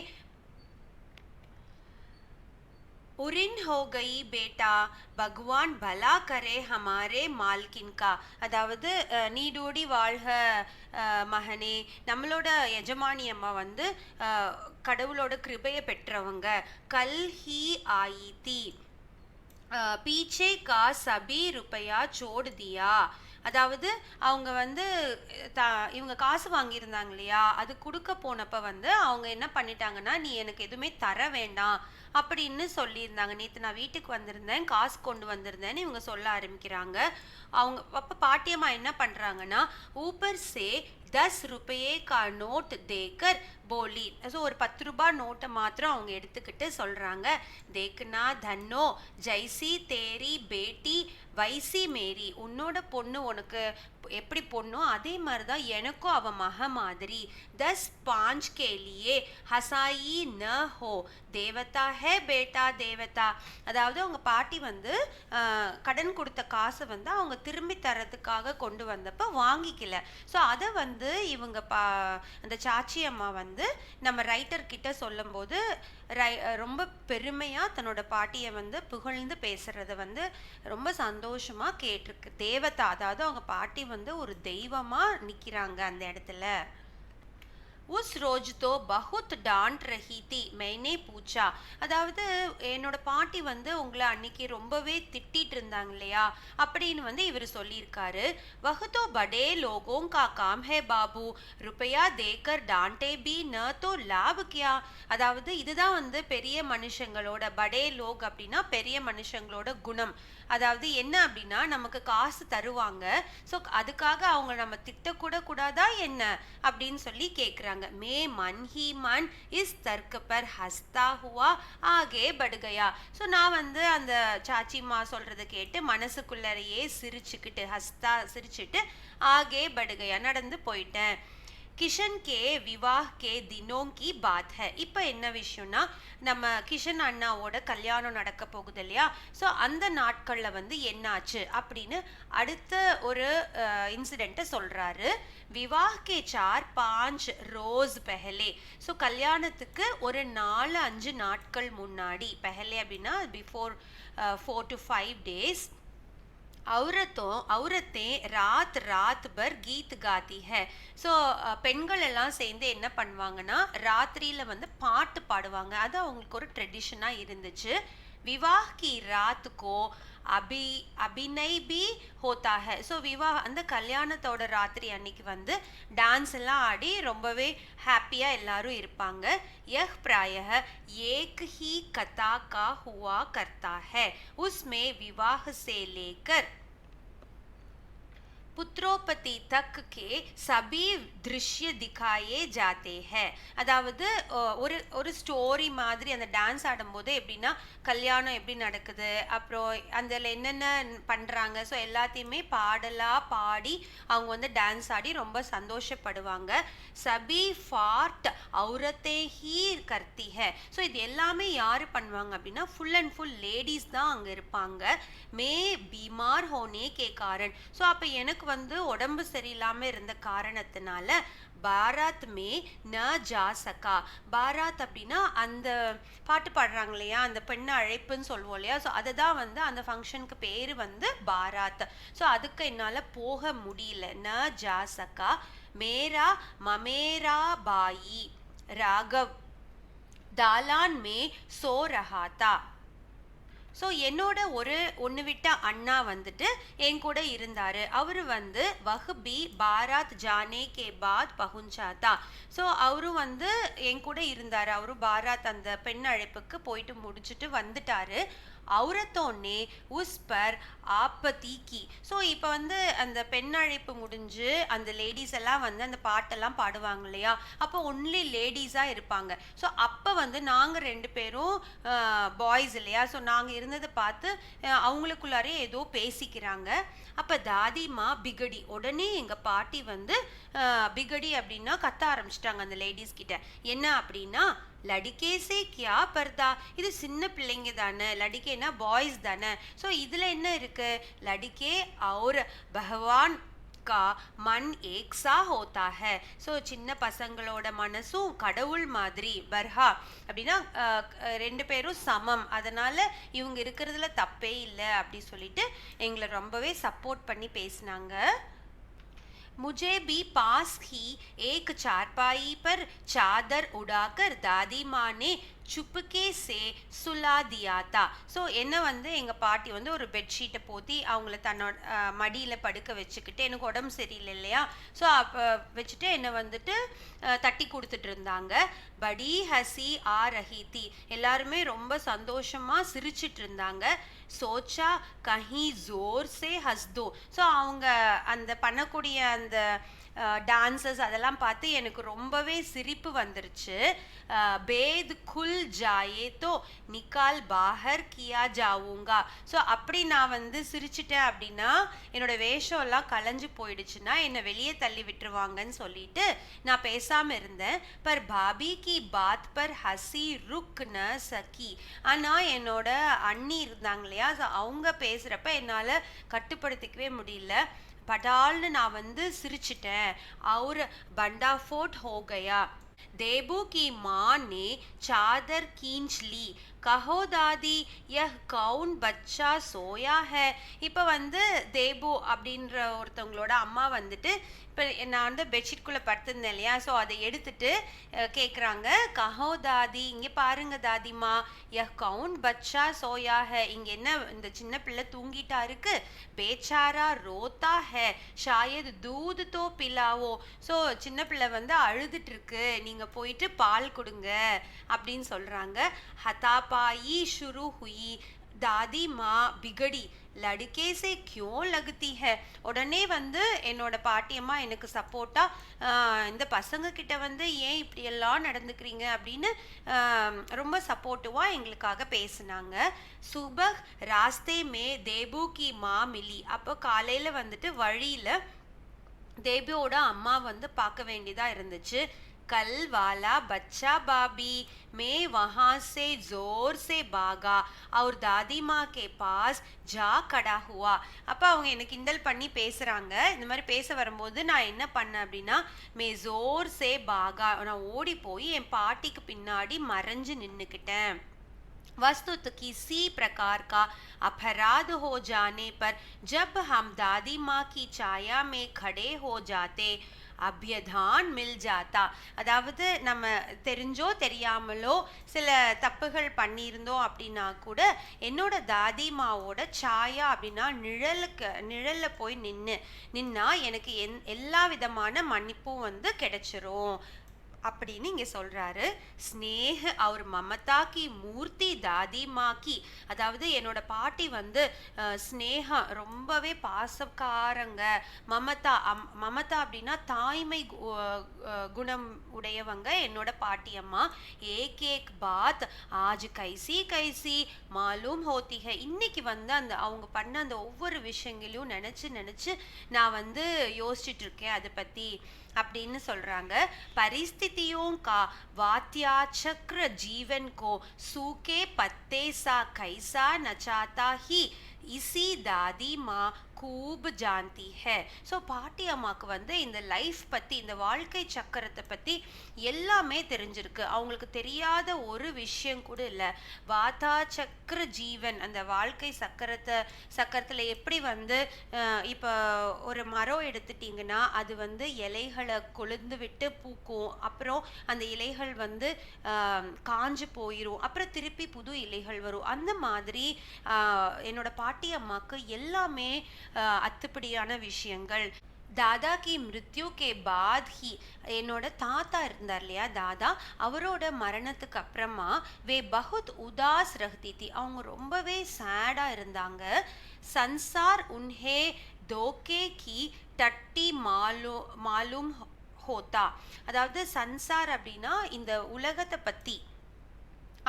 A: उरिन हो गई बेटा, பகவான் பலா கரே ஹமாரே மால்கின்கா. அதாவது நீடோடி வாழ்க மகனே, நம்மளோட எஜமானி அம்மா வந்து கடவுளோட கிருபையை பெற்றவங்க. கல் ஹி ஆயி தி பீச்சே கா சபி ருப்பையா சோடு தியா. அதாவது அவங்க வந்து இவங்க காசு வாங்கியிருந்தாங்க இல்லையா, அது கொடுக்க போனப்ப வந்து அவங்க என்ன பண்ணிட்டாங்கன்னா, நீ எனக்கு எதுவுமே தர வேண்டாம் அப்படின்னு சொல்லியிருந்தாங்க. நேற்று நான் வீட்டுக்கு வந்திருந்தேன், காசு கொண்டு வந்திருந்தேன்னு இவங்க சொல்ல ஆரம்பிக்கிறாங்க. அவங்க அப்போ பாட்டியம்மா என்ன பண்ணுறாங்கன்னா, ஊப்பர் சே 10 रुपये का नोट देकर बोली. ஸோ ஒரு 10 ரூபாய் நோட்டை மாத்திரம் அவங்க எடுத்துக்கிட்டு சொல்கிறாங்க, தேக்குனா தன்னோ ஜைசி தேரி பேட்டி வைசி மேரி. உன்னோட பொண்ணு உனக்கு எப்படி பொண்ணோ அதே மாதிரி தான் எனக்கும் அவ மக மாதிரி. 10 के लिए हसाई न हो, தேவதா ஹே பேட்டா தேவதா. அதாவது அவங்க பாட்டி வந்து கடன் கொடுத்த காசை வந்து அவங்க திரும்பி தரதுக்காக கொண்டு வந்தப்போ வாங்கிக்கல. ஸோ அதை வந்து இவங்க அந்த சாச்சி அம்மா வந்து நம்ம ரைட்டர் கிட்ட சொல்லும் போது ரொம்ப பெருமையா தன்னோட பாட்டியை வந்து புகழ்ந்து பேசுறத வந்து ரொம்ப சந்தோஷமா கேட்டிருக்கு. தேவதா, அதாவது அவங்க பாட்டி வந்து ஒரு தெய்வமா நிக்கிறாங்க அந்த இடத்துல. உஸ் ரோஜ் தோ பஹுத் டாண்ட் ரஹி தி மைனே பூச்சா. அதாவது என்னோட பாட்டி வந்து உங்களை அன்னைக்கு ரொம்பவே திட்டிட்டு இருந்தாங்க இல்லையா அப்படின்னு வந்து இவர் சொல்லியிருக்காரு. வஹுதோ படே லோகோங் கா காம் ஹே பாபு, ருப்பையா தேக்கர் டாண்டே பி ந தோ லாப் கியா. அதாவது இதுதான் வந்து பெரிய மனுஷங்களோட, படே லோக் அப்படின்னா பெரிய மனுஷங்களோட குணம். அதாவது என்ன அப்படின்னா, நமக்கு காசு தருவாங்க, ஸோ அதுக்காக அவங்க நம்ம திட்டக்கூட கூடாதா என்ன அப்படின்னு சொல்லி கேட்குறாங்க. மே மன் ஹி மன் இஸ் தர்க் பர் ஹஸ்தா ஹுவா ஆகே படுகையா. ஸோ நான் வந்து அந்த சாச்சிம்மா சொல்றதை கேட்டு மனசுக்குள்ளரையே சிரிச்சுக்கிட்டு சிரிச்சுட்டு ஆகே படுகையா நடந்து போயிட்டேன். கிஷன் கே விவாஹ் கே தினோங் கி பாத் ஹை. இப்போ என்ன விஷயம்னா, நம்ம கிஷன் அண்ணாவோட கல்யாணம் நடக்க போகுது இல்லையா, ஸோ அந்த நாட்களில் வந்து என்னாச்சு அப்படின்னு அடுத்த ஒரு இன்சிடெண்ட்டை சொல்கிறாரு. Vivah K 4-5 rose பெஹலே. ஸோ கல்யாணத்துக்கு ஒரு 4-5 நாட்கள் முன்னாடி, பெஹலே அப்படின்னா பிஃபோர் 4 to 5 days, औरतें रात रात भर गीत गाती है. ஸோ பெண்கள் எல்லாம் சேர்ந்து என்ன பண்ணுவாங்கன்னா, ராத்திரியில் வந்து பாட்டு பாடுவாங்க. அது அவங்களுக்கு ஒரு ட்ரெடிஷனாக இருந்துச்சு. விவாஹ் கி ராத் கோ Abhinay B Hota high. So அந்த கல்யாணத்தோட ராத்திரி அன்னைக்கு வந்து டான்ஸ் எல்லாம் ஆடி ரொம்பவே ஹாப்பியாக எல்லாரும் இருப்பாங்க. यह प्रायः एक ही कथा का हुआ करता है, उसमें विवाह से लेकर புத்ரோபதி தக் கே சபி திருஷ்ய திகாயே ஜாத்தே ஹே. அதாவது ஒரு ஸ்டோரி மாதிரி அந்த டான்ஸ் ஆடும்போது எப்படின்னா, கல்யாணம் எப்படி நடக்குது, அப்புறம் அதில் என்னென்ன பண்ணுறாங்க, ஸோ எல்லாத்தையுமே பாடலாக பாடி அவங்க வந்து டான்ஸ் ஆடி ரொம்ப சந்தோஷப்படுவாங்க. சபி ஃபார்ட் அவுரத்தே ஹீ கர்த்தி ஹே. ஸோ இது எல்லாமே யார் பண்ணுவாங்க அப்படின்னா, ஃபுல் அண்ட் ஃபுல் லேடிஸ் தான் அங்கே இருப்பாங்க. மே பீமார் ஹோனே கே காரன். ஸோ அப்போ எனக்கு வந்து உடம்பு சரியில்லாம இருந்த காரணத்தினால பாராத் மே ந ஜா சகா. பாராத் அப்படின்னா அந்த பாட்டு பாடுறாங்க இல்லையா, அந்த பெண்ணை அழைப்புன்னு சொல்லுவோம் இல்லையா, ஸோ அதை தான் வந்து அந்த ஃபங்க்ஷனுக்கு பேர் வந்து பாராத். ஸோ அதுக்கு என்னால் போக முடியல. ந ஜா சகா. மேரா மமேரா பாயி ராகவ் தாலான் மே சோ ரஹா தா. ஸோ என்னோட ஒன்று விட்ட அண்ணா வந்துட்டு என் கூட இருந்தார். அவர் வந்து வஹ்பி பாராத் ஜானே கே பாத் பகுஞ்சாத்தா. ஸோ அவரும் வந்து என் கூட இருந்தார். அவரும் பாராத் அந்த பெண் அழைப்புக்கு போயிட்டு முடிச்சுட்டு வந்துட்டாரு. அவுரத்தோன்னே உஸ் பர் ஆப்பதி கி. ஸோ இப்போ வந்து அந்த பெண் அழைப்பு முடிஞ்சு அந்த லேடிஸ் எல்லாம் வந்து அந்த பாட்டெல்லாம் பாடுவாங்க இல்லையா, அப்போ ஒன்லி லேடிஸாக இருப்பாங்க. ஸோ அப்போ வந்து நாங்கள் 2 பேரும் பாய்ஸ் இல்லையா, ஸோ நாங்கள் இருந்ததை பார்த்து அவங்களுக்குள்ளாரே ஏதோ பேசிக்கிறாங்க. அப்போ தாதிமா பிகடி, உடனே எங்கள் பாட்டி வந்து பிகடி அப்படின்னா கத்த ஆரம்பிச்சிட்டாங்க அந்த லேடிஸ் கிட்ட. என்ன அப்படின்னா, லடிகேசே கியா பர்தா, இது சின்ன பிள்ளைங்க தானே, லடிகேனா பாய்ஸ் தானே, ஸோ இதில் என்ன இருக்கு, லடிகே और பகவான் கா மன் ஏக்ஸா ஹோத்தா ஹை. ஸோ சின்ன பசங்களோட மனசும் கடவுள் மாதிரி, பர்ஹா அப்படின்னா 2 பேரும் சமம், அதனால இவங்க இருக்கிறதுல தப்பே இல்லை அப்படி சொல்லிட்டு எங்களை ரொம்பவே சப்போர்ட் பண்ணி பேசினாங்க. मुझे भी पास ही एक चारपाई पर चादर उड़ाकर दादी माँ ने சுப்புக்கே சே சுலா தியாத்தா. ஸோ என்ன வந்து எங்கள் பாட்டி வந்து ஒரு பெட்ஷீட்டை போத்தி அவங்கள தன்னோட மடியில் படுக்க வச்சுக்கிட்டு, எனக்கு உடம்பு சரியில்லை இல்லையா, ஸோ அப்போ வச்சுட்டு என்னை வந்துட்டு தட்டி கொடுத்துட்டு இருந்தாங்க. படி ஹசி ஆ ரஹீத்தி, எல்லாருமே ரொம்ப சந்தோஷமாக சிரிச்சிட்டு இருந்தாங்க. சோச்சா கஹி ஜோர் சே ஹஸ்தோ. ஸோ அவங்க அந்த பண்ணக்கூடிய அந்த டான்சஸ் அதெல்லாம் பார்த்து எனக்கு ரொம்பவே சிரிப்பு வந்துருச்சு. பேத் குல் ஜாயே தோ நிக்கால் பாஹர் கியா ஜாவுங்கா. ஸோ அப்படி நான் வந்து சிரிச்சிட்டேன் அப்படின்னா என்னோட வேஷம் எல்லாம் கலைஞ்சு போயிடுச்சுன்னா என்னை வெளியே தள்ளி விட்டுருவாங்கன்னு சொல்லிட்டு நான் பேசாமல் இருந்தேன். பர் பாபி கி பாத் பர் ஹசி ருக் ந சகி. ஆனால் என்னோட அண்ணி இருந்தாங்க இல்லையா, ஸோ அவங்க பேசுகிறப்ப என்னால் கட்டுப்படுத்திக்கவே முடியல. படால்னு நான் வந்து சிரிச்சிட்டேன். और बंडाफोट हो गया. देबू की माँ ने चादर खींच ली. कहो दादी यह कौन बच्चा सोया है. இப்போ வந்து தேபு அப்படின்ற ஒருத்தவங்களோட அம்மா வந்துட்டு இப்போ நான் வந்து பெட்ஷீட்குள்ளே படுத்திருந்தேன் இல்லையா, ஸோ அதை எடுத்துட்டு கேட்குறாங்க, கஹோ தாதி, இங்கே பாருங்க தாதிமா, யஹ் கவுன் பச்சா சோயா ஹே, இங்கே என்ன இந்த சின்ன பிள்ளை தூங்கிட்டா இருக்கு, பேச்சாரா ரோத்தா ஹே ஷாயத் தூது தோ பிலாவோ. ஸோ சின்ன பிள்ளை வந்து அழுதுட்டு இருக்கு, நீங்கள் போயிட்டு பால் கொடுங்க அப்படின்னு சொல்கிறாங்க. ஹதாபாயி ஷுரு ஹுயி. தாதி மா பிகடி லடுக்கே சே கியோ லகுத்தி ஹே. உடனே வந்து என்னோட பாட்டியம்மா எனக்கு சப்போர்ட்டாக இந்த பசங்க கிட்ட வந்து ஏன் இப்படியெல்லாம் நடந்துக்கிறீங்க அப்படின்னு ரொம்ப சப்போர்ட்டிவாக எங்களுக்காக பேசினாங்க. சுபஹ் ராஸ்தே மே தேபு கி மா மிலி. அப்போ காலையில் வந்துட்டு வழியில் தேபுவோட அம்மா வந்து பார்க்க வேண்டியதாக இருந்துச்சு. कल वाला बच्चा बाबी मैं वहाँ से जोर से भागा और दादी माँ के पास जा खड़ा हुआ. அப்போ அவங்க எனக்கு கிண்டல் பண்ணி பேசுகிறாங்க. இந்த மாதிரி பேச வரும்போது நான் என்ன பண்ணேன் அப்படின்னா, மே ஜோர் சே பாகா, நான் ஓடி போய் என் பாட்டிக்கு பின்னாடி மறைஞ்சு நின்றுக்கிட்டேன். वस्तुत किसी प्रकार का अपराध हो जाने पर जब हम दादी माँ की छाया में खड़े हो जाते அபியதான் மில் ஜாத்தா. அதாவது நம்ம தெரிஞ்சோ தெரியாமலோ சில தப்புகள் பண்ணியிருந்தோம் அப்படின்னா கூட என்னோட தாதிமாவோட சாயா அப்படின்னா நிழலில் போய் நின்னா எனக்கு எல்லா விதமான மன்னிப்பும் வந்து கிடைச்சிரும் அப்படின்னு இங்கே சொல்கிறாரு. ஸ்னேஹ் அவர் மமதா கி மூர்த்தி தாதி மாக்கி. அதாவது என்னோட பாட்டி வந்து ஸ்னேகா ரொம்பவே பாசக்காரங்க. மமதா அப்படின்னா தாய்மை குணம் உடையவங்க என்னோட பாட்டி அம்மா. ஏக் பாத் ஆஜ் கைசி கைசி மாலூம் ஹோத்தி ஹை. இன்னைக்கு வந்து அந்த அவங்க பண்ண அந்த ஒவ்வொரு விஷயங்களையும் நினச்சி நான் வந்து யோசிச்சுட்டு இருக்கேன் அதை பற்றி அப்படின்னு சொல்றாங்க. परिस्थितियों का वात्या चक्र जीवन को सूखे पत्ते सा कैसा नचाता ही इसी दादी माँ खूब जानती है. ஸோ பாட்டி அம்மாக்கு வந்து இந்த லைஃப் பத்தி, இந்த வாழ்க்கை சக்கரத்தை பத்தி எல்லாமே தெரிஞ்சிருக்கு. அவங்களுக்கு தெரியாத ஒரு விஷயம் கூட இல்ல. வாதா சக்கர ஜீவன், அந்த வாழ்க்கை சக்கரத்துல எப்படி வந்து இப்போ ஒரு மரம் எடுத்துட்டீங்கன்னா அது வந்து இலைகளை கொழுந்து விட்டு பூக்கும், அப்புறம் அந்த இலைகள் வந்து காஞ்சு போயிரும், அப்புறம் திருப்பி புது இலைகள் வரும். அந்த மாதிரி என்னோட பாட்டி அம்மாக்கு எல்லாமே அத்துப்படியான விஷயங்கள். दादा की मृत्यु के बाद ही என்னோட தாத்தா இருந்தார் இல்லையா, தாதா, அவரோட மரணத்துக்கு அப்புறமா வே பகுத் உதாஸ் ரஹ்தி தி, அவங்க ரொம்பவே சேடா இருந்தாங்க. சன்சார் உன்ஹே தோகே கி டட்டி மாலூம் ஹோத்தா, அதாவது சன்சார் அப்படின்னா இந்த உலகத்தை பத்தி,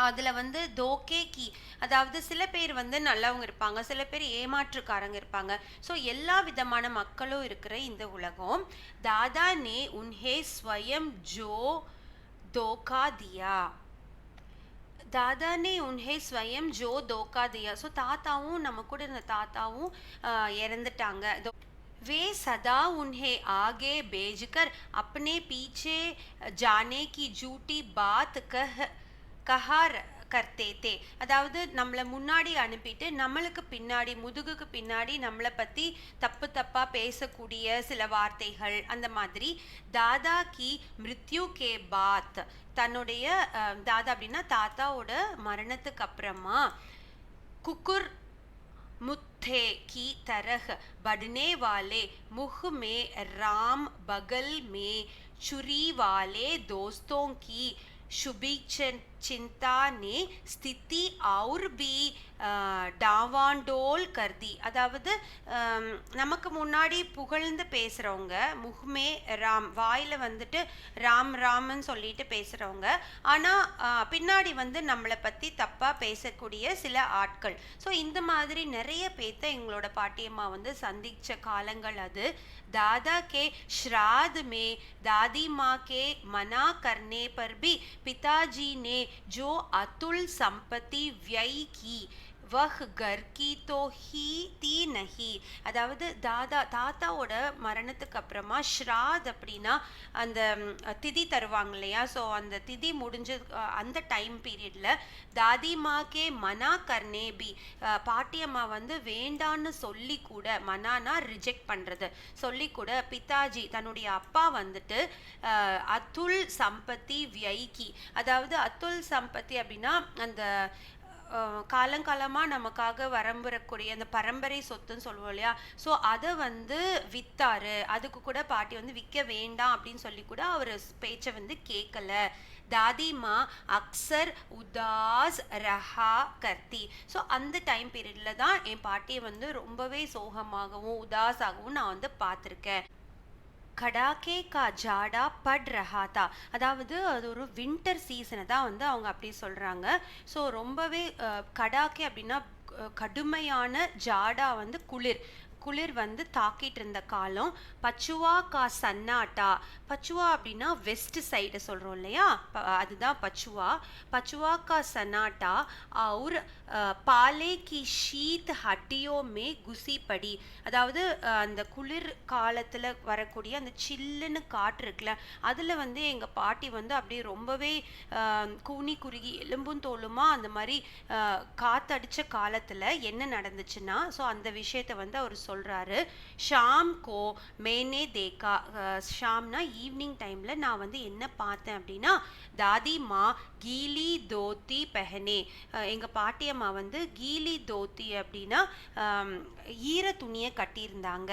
A: அதில் வந்து தோக்கே கி, அதாவது சில பேர் வந்து நல்லவங்க இருப்பாங்க, சில பேர் ஏமாற்றுக்காரங்க இருப்பாங்க. ஸோ எல்லா விதமான மக்களும் இருக்கிற இந்த உலகம். தாதா நே உன்ஹே ஸ்வயம் ஜோ தோக்கா தியா, தாதா நே உன்ஹே ஸ்வயம் ஜோ தோக்கா தியா. ஸோ தாத்தாவும், நம்ம கூட இருந்த தாத்தாவும் இறந்துட்டாங்க. वे सदा उन्हें आगे भेजकर अपने पीछे जाने की झूठी बात कहा करते थे, அதாவது நம்மளை முன்னாடி அனுப்பிட்டு நம்மளுக்கு பின்னாடி, முதுகுக்கு பின்னாடி நம்மளை பற்றி தப்பா பேசக்கூடிய சில வார்த்தைகள், அந்த மாதிரி. தாதா கி மிருத்யு கே பாத், தன்னுடைய தாதா அப்படின்னா தாத்தாவோட மரணத்துக்கு அப்புறமா குக்குர் मुत्थे की तरह बढ़ने वाले मुख में राम, बगल में छुरी वाले दोस्तों की शुभीक्षण चिंता ने स्थिति और भी டாவாண்டோல் கர்தி, அதாவது நமக்கு முன்னாடி புகழ்ந்து பேசுகிறவங்க, முகமே ராம், வாயில் வந்துட்டு ராம் ராம்னு சொல்லிட்டு பேசுகிறவங்க, ஆனால் பின்னாடி வந்து நம்மளை பற்றி தப்பாக பேசக்கூடிய சில ஆட்கள். ஸோ இந்த மாதிரி நிறைய பேத்த எங்களோட பாட்டியம்மா வந்து சந்தித்த காலங்கள் அது. दादा के श्राद्ध में दादी माँ के मना करने पर भी पिताजी ने जो अतुल संपत्ति व्यय की वह घर की तो ही थी नहीं, அதாவது தாத்தாவோட மரணத்துக்கு அப்புறமா ஸ்ராத் அப்படின்னா அந்த திதி தருவாங்க இல்லையா, ஸோ அந்த திதி முடிஞ்ச அந்த டைம் பீரியட்ல தாதிமாக்கே மனா கர்னே பி, பாட்டியம்மா வந்து வேண்டான்னு சொல்லி கூட, மனானா ரிஜெக்ட் பண்றது, சொல்லி கூட பிதாஜி தன்னுடைய அப்பா வந்துட்டு அத்துல் சம்பத்தி வியைகி, அதாவது அத்துல் சம்பத்தி அப்படின்னா அந்த காலங்காலமாக நமக்காக வரம்புறக்கூடிய அந்த பரம்பரை சொத்துன்னு சொல்லுவோம் இல்லையா, ஸோ அதை வந்து வித்தாரு. அதுக்கு கூட பாட்டி வந்து விற்க வேண்டாம் அப்படின்னு சொல்லி கூட அவர் பேச்சை வந்து கேட்கல. दादी माँ अक्सर उदास रहा करती, ஸோ அந்த டைம் பீரியடில் தான் என் பாட்டியை வந்து ரொம்பவே சோகமாகவும் உதாஸாகவும் நான் வந்து பார்த்துருக்கேன். கடாக்கே கா ஜாடா பட் ரஹாத்தா, அதாவது அது ஒரு வின்டர் சீசனை தான் வந்து அவங்க அப்படி சொல்கிறாங்க. ஸோ ரொம்பவே கடாக்கே அப்படின்னா கடுமையான, ஜாடா வந்து குளிர் வந்து தாக்கிட்டு இருந்த காலம். பச்சுவா கா சன்னாட்டா, பச்சுவா அப்படின்னா வெஸ்ட் சைடு சொல்கிறோம் இல்லையா, அதுதான் பச்சுவா கா சன்னாட்டா और பாலே கி ஷீத் ஹட்டியோ மே குசி படி, அதாவது அந்த குளிர் காலத்தில் வரக்கூடிய அந்த சில்லுன்னு காற்று இருக்குல்ல, அதில் வந்து எங்கள் பாட்டி வந்து அப்படியே ரொம்பவே கூனி குறுகி எலும்பும் தோலுமா அந்த மாதிரி காத்தடிச்ச காலத்தில் என்ன நடந்துச்சுன்னா, ஸோ அந்த விஷயத்தை வந்து அவர் சொல்கிறாரு. ஷாம் கோ மேனே தேக்கா, ஷாம்னா ஈவினிங் டைமில் நான் வந்து என்ன பார்த்தேன் அப்படின்னா, தாதி மா கீலி தோத்தி பெஹனே, எங்கள் பாட்டியம்மா வந்து கீலி தோத்தி அப்படின்னா ஈர துணியை கட்டியிருந்தாங்க.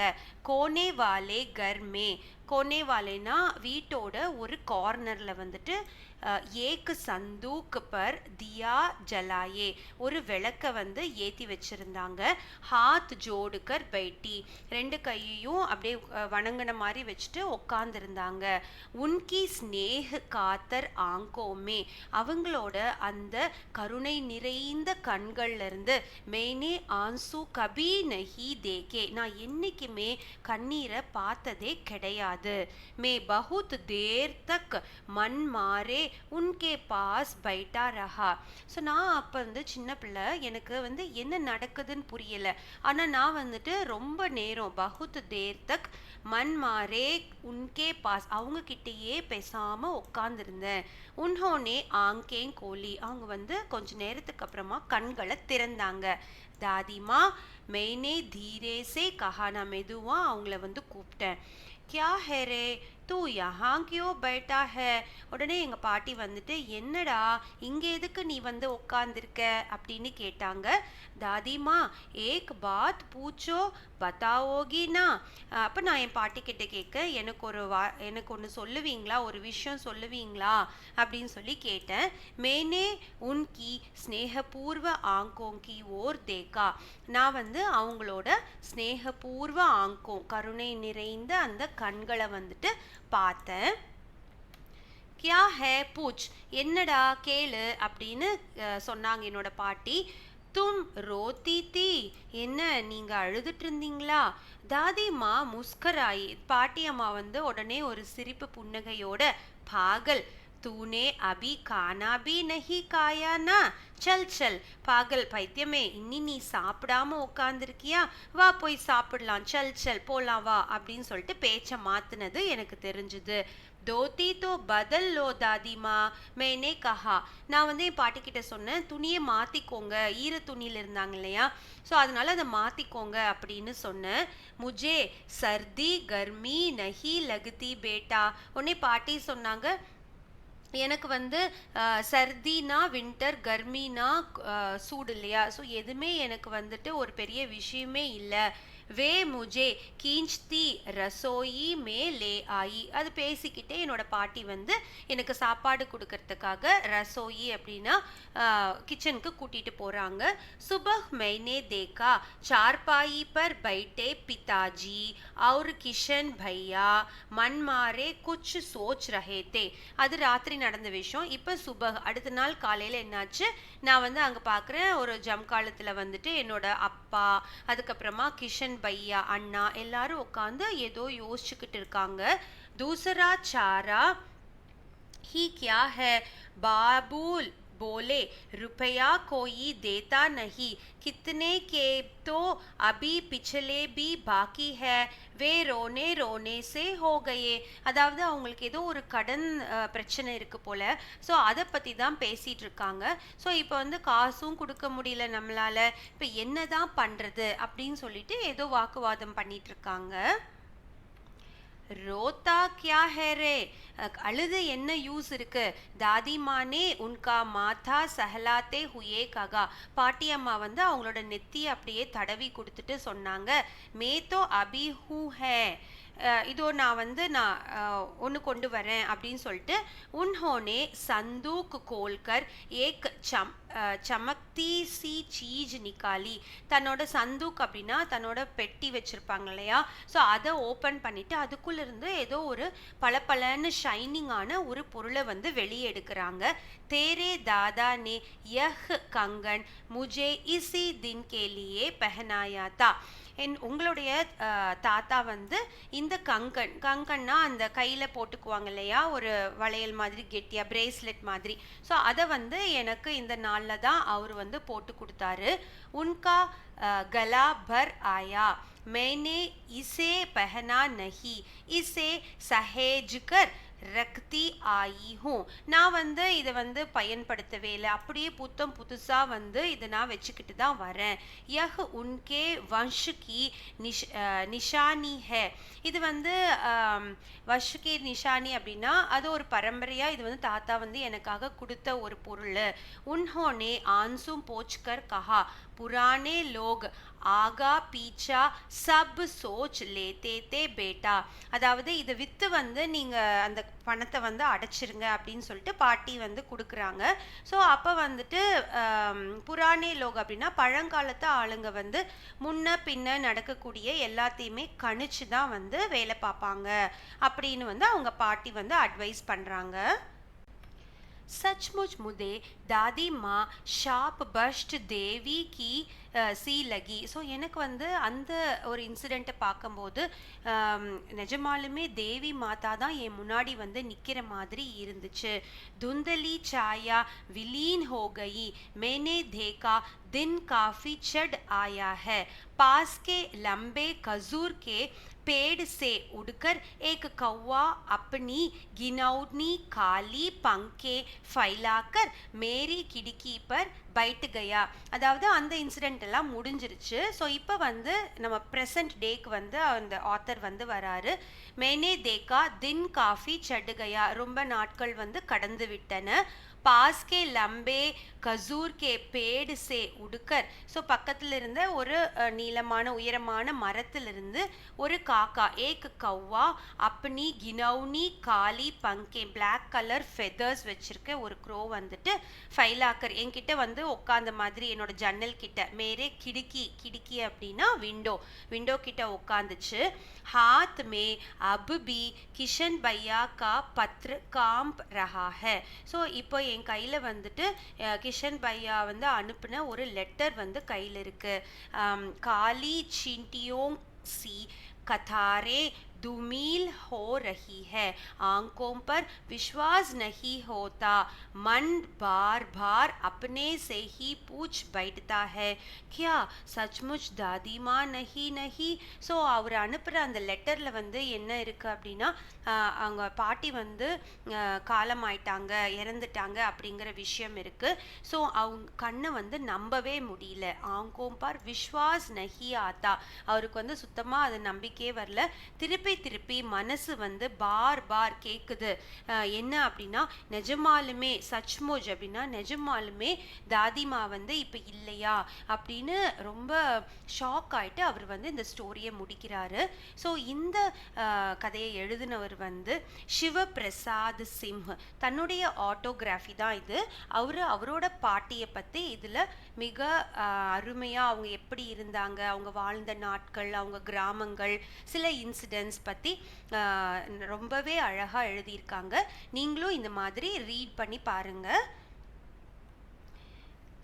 A: கோனே வாலே கர்மே, கோனே வாலேனா வீட்டோட ஒரு கார்னரில் வந்துட்டு ஏக்கு சந்தூக் பர் தியா ஜலாயே, ஒரு விளக்க வந்து ஏற்றி வச்சுருந்தாங்க. ஹாத் ஜோடுக்கர் பைட்டி, ரெண்டு கையையும் அப்படியே வணங்கின மாதிரி வச்சுட்டு உட்காந்துருந்தாங்க. உன்கி ஸ்னேஹ் காத்தர் ஆங்கோமே, அவங்களோட அந்த கருணை நிறைந்த கண்கள்லேருந்து மேனே ஆன்சு கபி நஹி தேக்கே, நான் என்றைக்குமே கண்ணீரை பார்த்ததே கிடையாது. மே பகுத் தேர் தக் மண் மாறே உன்கே பாஸ் பைட்டா ரஹா. ஸோ நான் அப்போ வந்து சின்ன பிள்ளை, எனக்கு வந்து என்ன நடக்குதுன்னு புரியலை. ஆனால் நான் வந்துட்டு ரொம்ப நேரம் பகுத் தேர் தக் மன் மாரே உன்கே பாஸ் அவங்க கிட்டேயே பேசாமல் உட்காந்துருந்தேன். உன்ஹோனே ஆங்கேங் கோலி அவங்க வந்து கொஞ்ச நேரத்துக்கு அப்புறமா கண்களை திறந்தாங்க. தாதிமா மெய்னே தீரே சே கஹா நான் மெதுவாக அவங்கள வந்து கூப்பிட்டேன். கியா ஹே ரே தூ யஹா கியோ பைட்டா ஹே. உடனே எங்கள் பாட்டி வந்துட்டு என்னடா இங்கே எதுக்கு நீ வந்து உட்காந்துருக்க அப்படின்னு கேட்டாங்க. தாதிமா ஏக் பாத் பூச்சோ பத்தாவோகினா. அப்போ நான் என் பாட்டி கிட்ட கேட்க எனக்கு ஒன்று சொல்லுவீங்களா, ஒரு விஷயம் சொல்லுவீங்களா அப்படின்னு சொல்லி கேட்டேன். மேனே உன்கி ஸ்னேகபூர்வ ஆங்கோங்கி ஓர் தேக்கா. நான் வந்து அவங்களோட ஸ்னேகபூர்வ ஆங்கோம் கருணை நிறைந்த அந்த கண்களை வந்துட்டு பார்த்தேன். கியா ஹே பூச் என்னடா கேளு அப்படின்னு சொன்னாங்க என்னோட பாட்டி. தும் ரோத்தி தீ என்ன நீங்க அழுதுட்டு இருந்தீங்களா? தாதிமா முஸ்கராயி பாட்டி அம்மா வந்து உடனே ஒரு சிரிப்பு புன்னகையோட பாகல் तूने अभी खाना भी नहीं खाया ना चल चल पागल பைத்தியமே இன்னி நீ சாப்பிடாம உட்காந்துருக்கியா, வா போய் சாப்பிடலாம், சல் சல் போலாம் வா அப்படின்னு சொல்லிட்டு பேச்சை மாத்துனது எனக்கு தெரிஞ்சுது. தோத்தி தோ பதல் லோ தாதிமா மேனே கஹா. நான் வந்து என் பாட்டி கிட்ட சொன்னேன், துணியை மாத்திக்கோங்க, ஈர துணியில இருந்தாங்க இல்லையா, ஸோ அதனால அதை மாத்திக்கோங்க அப்படின்னு சொன்னேன். முஜே சர்தி கர்மி நஹி லகுதி பேட்டா. உடனே பாட்டி சொன்னாங்க, எனக்கு வந்து சர்தினா வின்டர், கர்மினா சூடு இல்லையா, ஸோ எதுவுமே எனக்கு வந்துட்டு ஒரு பெரிய விஷயமே இல்லை. வே முஜே கீஞ்ச்தி ரசோயி மே லே ஆயி. அது பேசிக்கிட்டே என்னோட பாட்டி வந்து எனக்கு சாப்பாடு கொடுக்கறதுக்காக ரசோயி அப்படின்னா கிச்சனுக்கு கூட்டிட்டு போறாங்க. சுபஹ் மைனே தேக்கா चारपाई पर बैठे पिताजी और किशन भैया मन मारे कुछ सोच रहे थे. அது ராத்திரி நடந்த விஷயம். இப்போ சுபஹ் அடுத்த நாள் காலையில் என்னாச்சு, நான் வந்து அங்கே பார்க்குறேன் ஒரு ஜம்காலத்தில் வந்துட்டு என்னோட அப்பா, அதுக்கப்புறமா கிஷன் பையா அண்ணா எல்லாரும் உட்காந்து ஏதோ யோசிச்சுக்கிட்டு இருக்காங்க. दूसरा चारा ही क्या है बाबूल बोले रुपया कोई देता नहीं, कितने के तो अभी पिछले भी बाकी है, வே ரோனே ரோனே சே ஹோ கயே. அதாவது அவங்களுக்கு ஏதோ ஒரு கடன் பிரச்சனை இருக்கு போல, ஸோ அதை பற்றி தான் பேசிகிட்டு இருக்காங்க. ஸோ இப்போ வந்து காசும் கொடுக்க முடியல நம்மளால, இப்போ என்னதான் பண்ணுறது அப்படின்னு சொல்லிட்டு ஏதோ வாக்குவாதம் பண்ணிட்டு இருக்காங்க. ரோத்தா கியா ஹே ரே, அழுது என்ன யூஸ் இருக்கு? தாதி மானே உன்கா மாதா சஹலாத்தே ஹுயே ககா. பாட்டி அம்மா வந்து அவங்களோட நெத்தியை அப்படியே தடவி கொடுத்துட்டு சொன்னாங்க, மே தோ அபி ஹூ ஹே, இதோ நான் வந்து நான் ஒன்று கொண்டு வரேன் அப்படின்னு சொல்லிட்டு உன்ஹோனே சந்தூக் கோல்கர் ஏக் சமக்தி சி சீஜ் நிக்காலி. தன்னோட சந்தூக் அப்படின்னா தன்னோட பெட்டி வச்சிருப்பாங்க இல்லையா, ஸோ அதை ஓப்பன் பண்ணிட்டு அதுக்குள்ள இருந்து ஏதோ ஒரு பளபளன்னு ஷைனிங்கான ஒரு பொருளை வந்து வெளியே எடுக்கிறாங்க. தேரே தாதா நே யஹ் கங்கன் முஜே இசி தின் கேலியே பெஹனாயா தா. உங்களுடைய தாத்தா வந்து இந்த கங்கன்னா அந்த கையில் போட்டுக்குவாங்க இல்லையா, ஒரு வளையல் மாதிரி கெட்டியா பிரேஸ்லெட் மாதிரி, ஸோ அதை வந்து எனக்கு இந்த நாளில் தான் அவர் வந்து போட்டு கொடுத்தாரு. உன்கா गला भर आया, मैंने इसे पहना नहीं, इसे सहेज कर ரக்தி ஆயி ஹூ. நான் வந்து இதை வந்து பயன்படுத்தவே இல்லை, அப்படியே புதுசாக வந்து இதை நான் வச்சுக்கிட்டு தான் வரேன். யஹ் உன்கே வன்ஷ் கி நிஷானி ஹே. இது வந்து வஷ் கி நிஷானி அப்படின்னா அது ஒரு பரம்பரையாக இது வந்து தாத்தா வந்து எனக்காக கொடுத்த ஒரு பொருள். உன்ஹோனே ஆன்சும் போச்கர் கஹா புரானே லோக் ஆகா பீச்சா சப் சோச் லேத்தே தே பேட்டா. அதாவது இதை விற்று வந்து நீங்கள் அந்த பணத்தை வந்து அடைச்சிருங்க அப்படின்னு சொல்லிட்டு பாட்டி வந்து கொடுக்குறாங்க. ஸோ அப்போ வந்துட்டு புராணே லோக் அப்படின்னா பழங்காலத்து ஆளுங்க வந்து முன்ன பின்ன நடக்கக்கூடிய எல்லாத்தையுமே கணிச்சு தான் வந்து வேலை பார்ப்பாங்க அப்படின்னு வந்து அவங்க பாட்டி வந்து அட்வைஸ் பண்ணுறாங்க. सचमुच मुझे दादी माँ ஷாப் பஷ்ட் தேவி கி சி லகி. ஸோ எனக்கு வந்து அந்த ஒரு இன்சிடெண்ட்டை பார்க்கும்போது நிஜமாலுமே தேவி மாதா தான் என் முன்னாடி வந்து நிற்கிற மாதிரி இருந்துச்சு. துந்தலி சாயா விலீன் ஹோ கயி மேனே தேகா दिन काफी चढ़ आया है. पास के लंबे खजूर के पेड़ से उड़कर एक कौवा अपनी गिनौनी काली पंखे फैलाकर मेरी खिड़की पर बैठ गया. அதாவது அந்த இன்சிடெண்ட் எல்லாம் முடிஞ்சிருச்சு. ஸோ இப்போ வந்து நம்ம ப்ரெசன்ட் டேக்கு வந்து அந்த ஆத்தர் வந்து வராரு. மேனே தேக்கா தின் காஃபி சட் கயா, ரொம்ப நாட்கள் வந்து கடந்து விட்டன. பாஸ் கே லம்பே கசூர் கே பேடு சே உடுக்கர். ஸோ பக்கத்தில் இருந்த ஒரு நீளமான உயரமான மரத்திலிருந்து ஒரு காக்கா ஏக் கௌவா அப்பனி கினௌனி காலி பங்கே, பிளாக் கலர் ஃபெதர்ஸ் வச்சிருக்க ஒரு க்ரோ வந்துட்டு ஃபைலாக்கர் என்கிட்ட வந்து உட்காந்த மாதிரி என்னோட ஜன்னல் கிட்ட, மேரே கிடுக்கி, கிடுக்கி அப்படின்னா விண்டோ கிட்ட உட்காந்துச்சு. हाथ में अब भी किशन भैया का पत्र कांप रहा है. ஸோ இப்போ என் கையில் வந்துட்டு கிஷன் பையா வந்து அனுப்பின ஒரு லெட்டர் வந்து கையில் இருக்கு. காலி चींटियों सी कतारें धूमिल हो रही है, आंखों पर विश्वास नहीं होता, मन बार बार अपने से ही पूछ बैठता है, क्या सचमुच दादी माँ नहीं. ஸோ அவர் அனுப்புகிற அந்த லெட்டரில் வந்து என்ன இருக்குது அப்படின்னா, அவங்க பாட்டி வந்து காலமாயிட்டாங்க, இறந்துட்டாங்க அப்படிங்கிற விஷயம் இருக்குது. ஸோ அவங்க கண்ணை வந்து நம்பவே முடியல. ஆங்கோம் பார் விஸ்வாஸ் நஹி ஆத்தா, அவருக்கு வந்து சுத்தமாக அது நம்பிக்கையே வரல. திருப்பி மனசு வந்து பார் கேட்குது. என்ன அப்படின்னா, நிஜமாலுமே சச்முஜ் அப்படின்னா நிஜமாலுமே தாதிமா வந்து இப்போ இல்லையா அப்படின்னு ரொம்ப ஷாக் ஆகிட்டு அவர் வந்து இந்த ஸ்டோரியை முடிக்கிறாரு. ஸோ இந்த கதையை எழுதினவர் வந்து சிவபிரசாத் சிம்ஹ். தன்னுடைய ஆட்டோகிராஃபி தான் இது. அவரோட பாட்டியை பற்றி இதில் மிக அருமையாக அவங்க எப்படி இருந்தாங்க, அவங்க வாழ்ந்த நாட்கள், அவங்க கிராமங்கள், சில இன்சிடென்ட்ஸ் பற்றி ரொம்பவே அழகாக எழுதியிருக்காங்க. நீங்களும் இந்த மாதிரி ரீட் பண்ணி பாருங்க.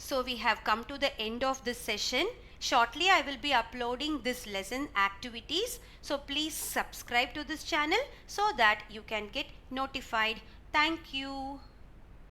A: So we have come to the end of this session. Shortly I will be uploading this lesson activities. So please subscribe to this channel so that you can get notified. Thank you.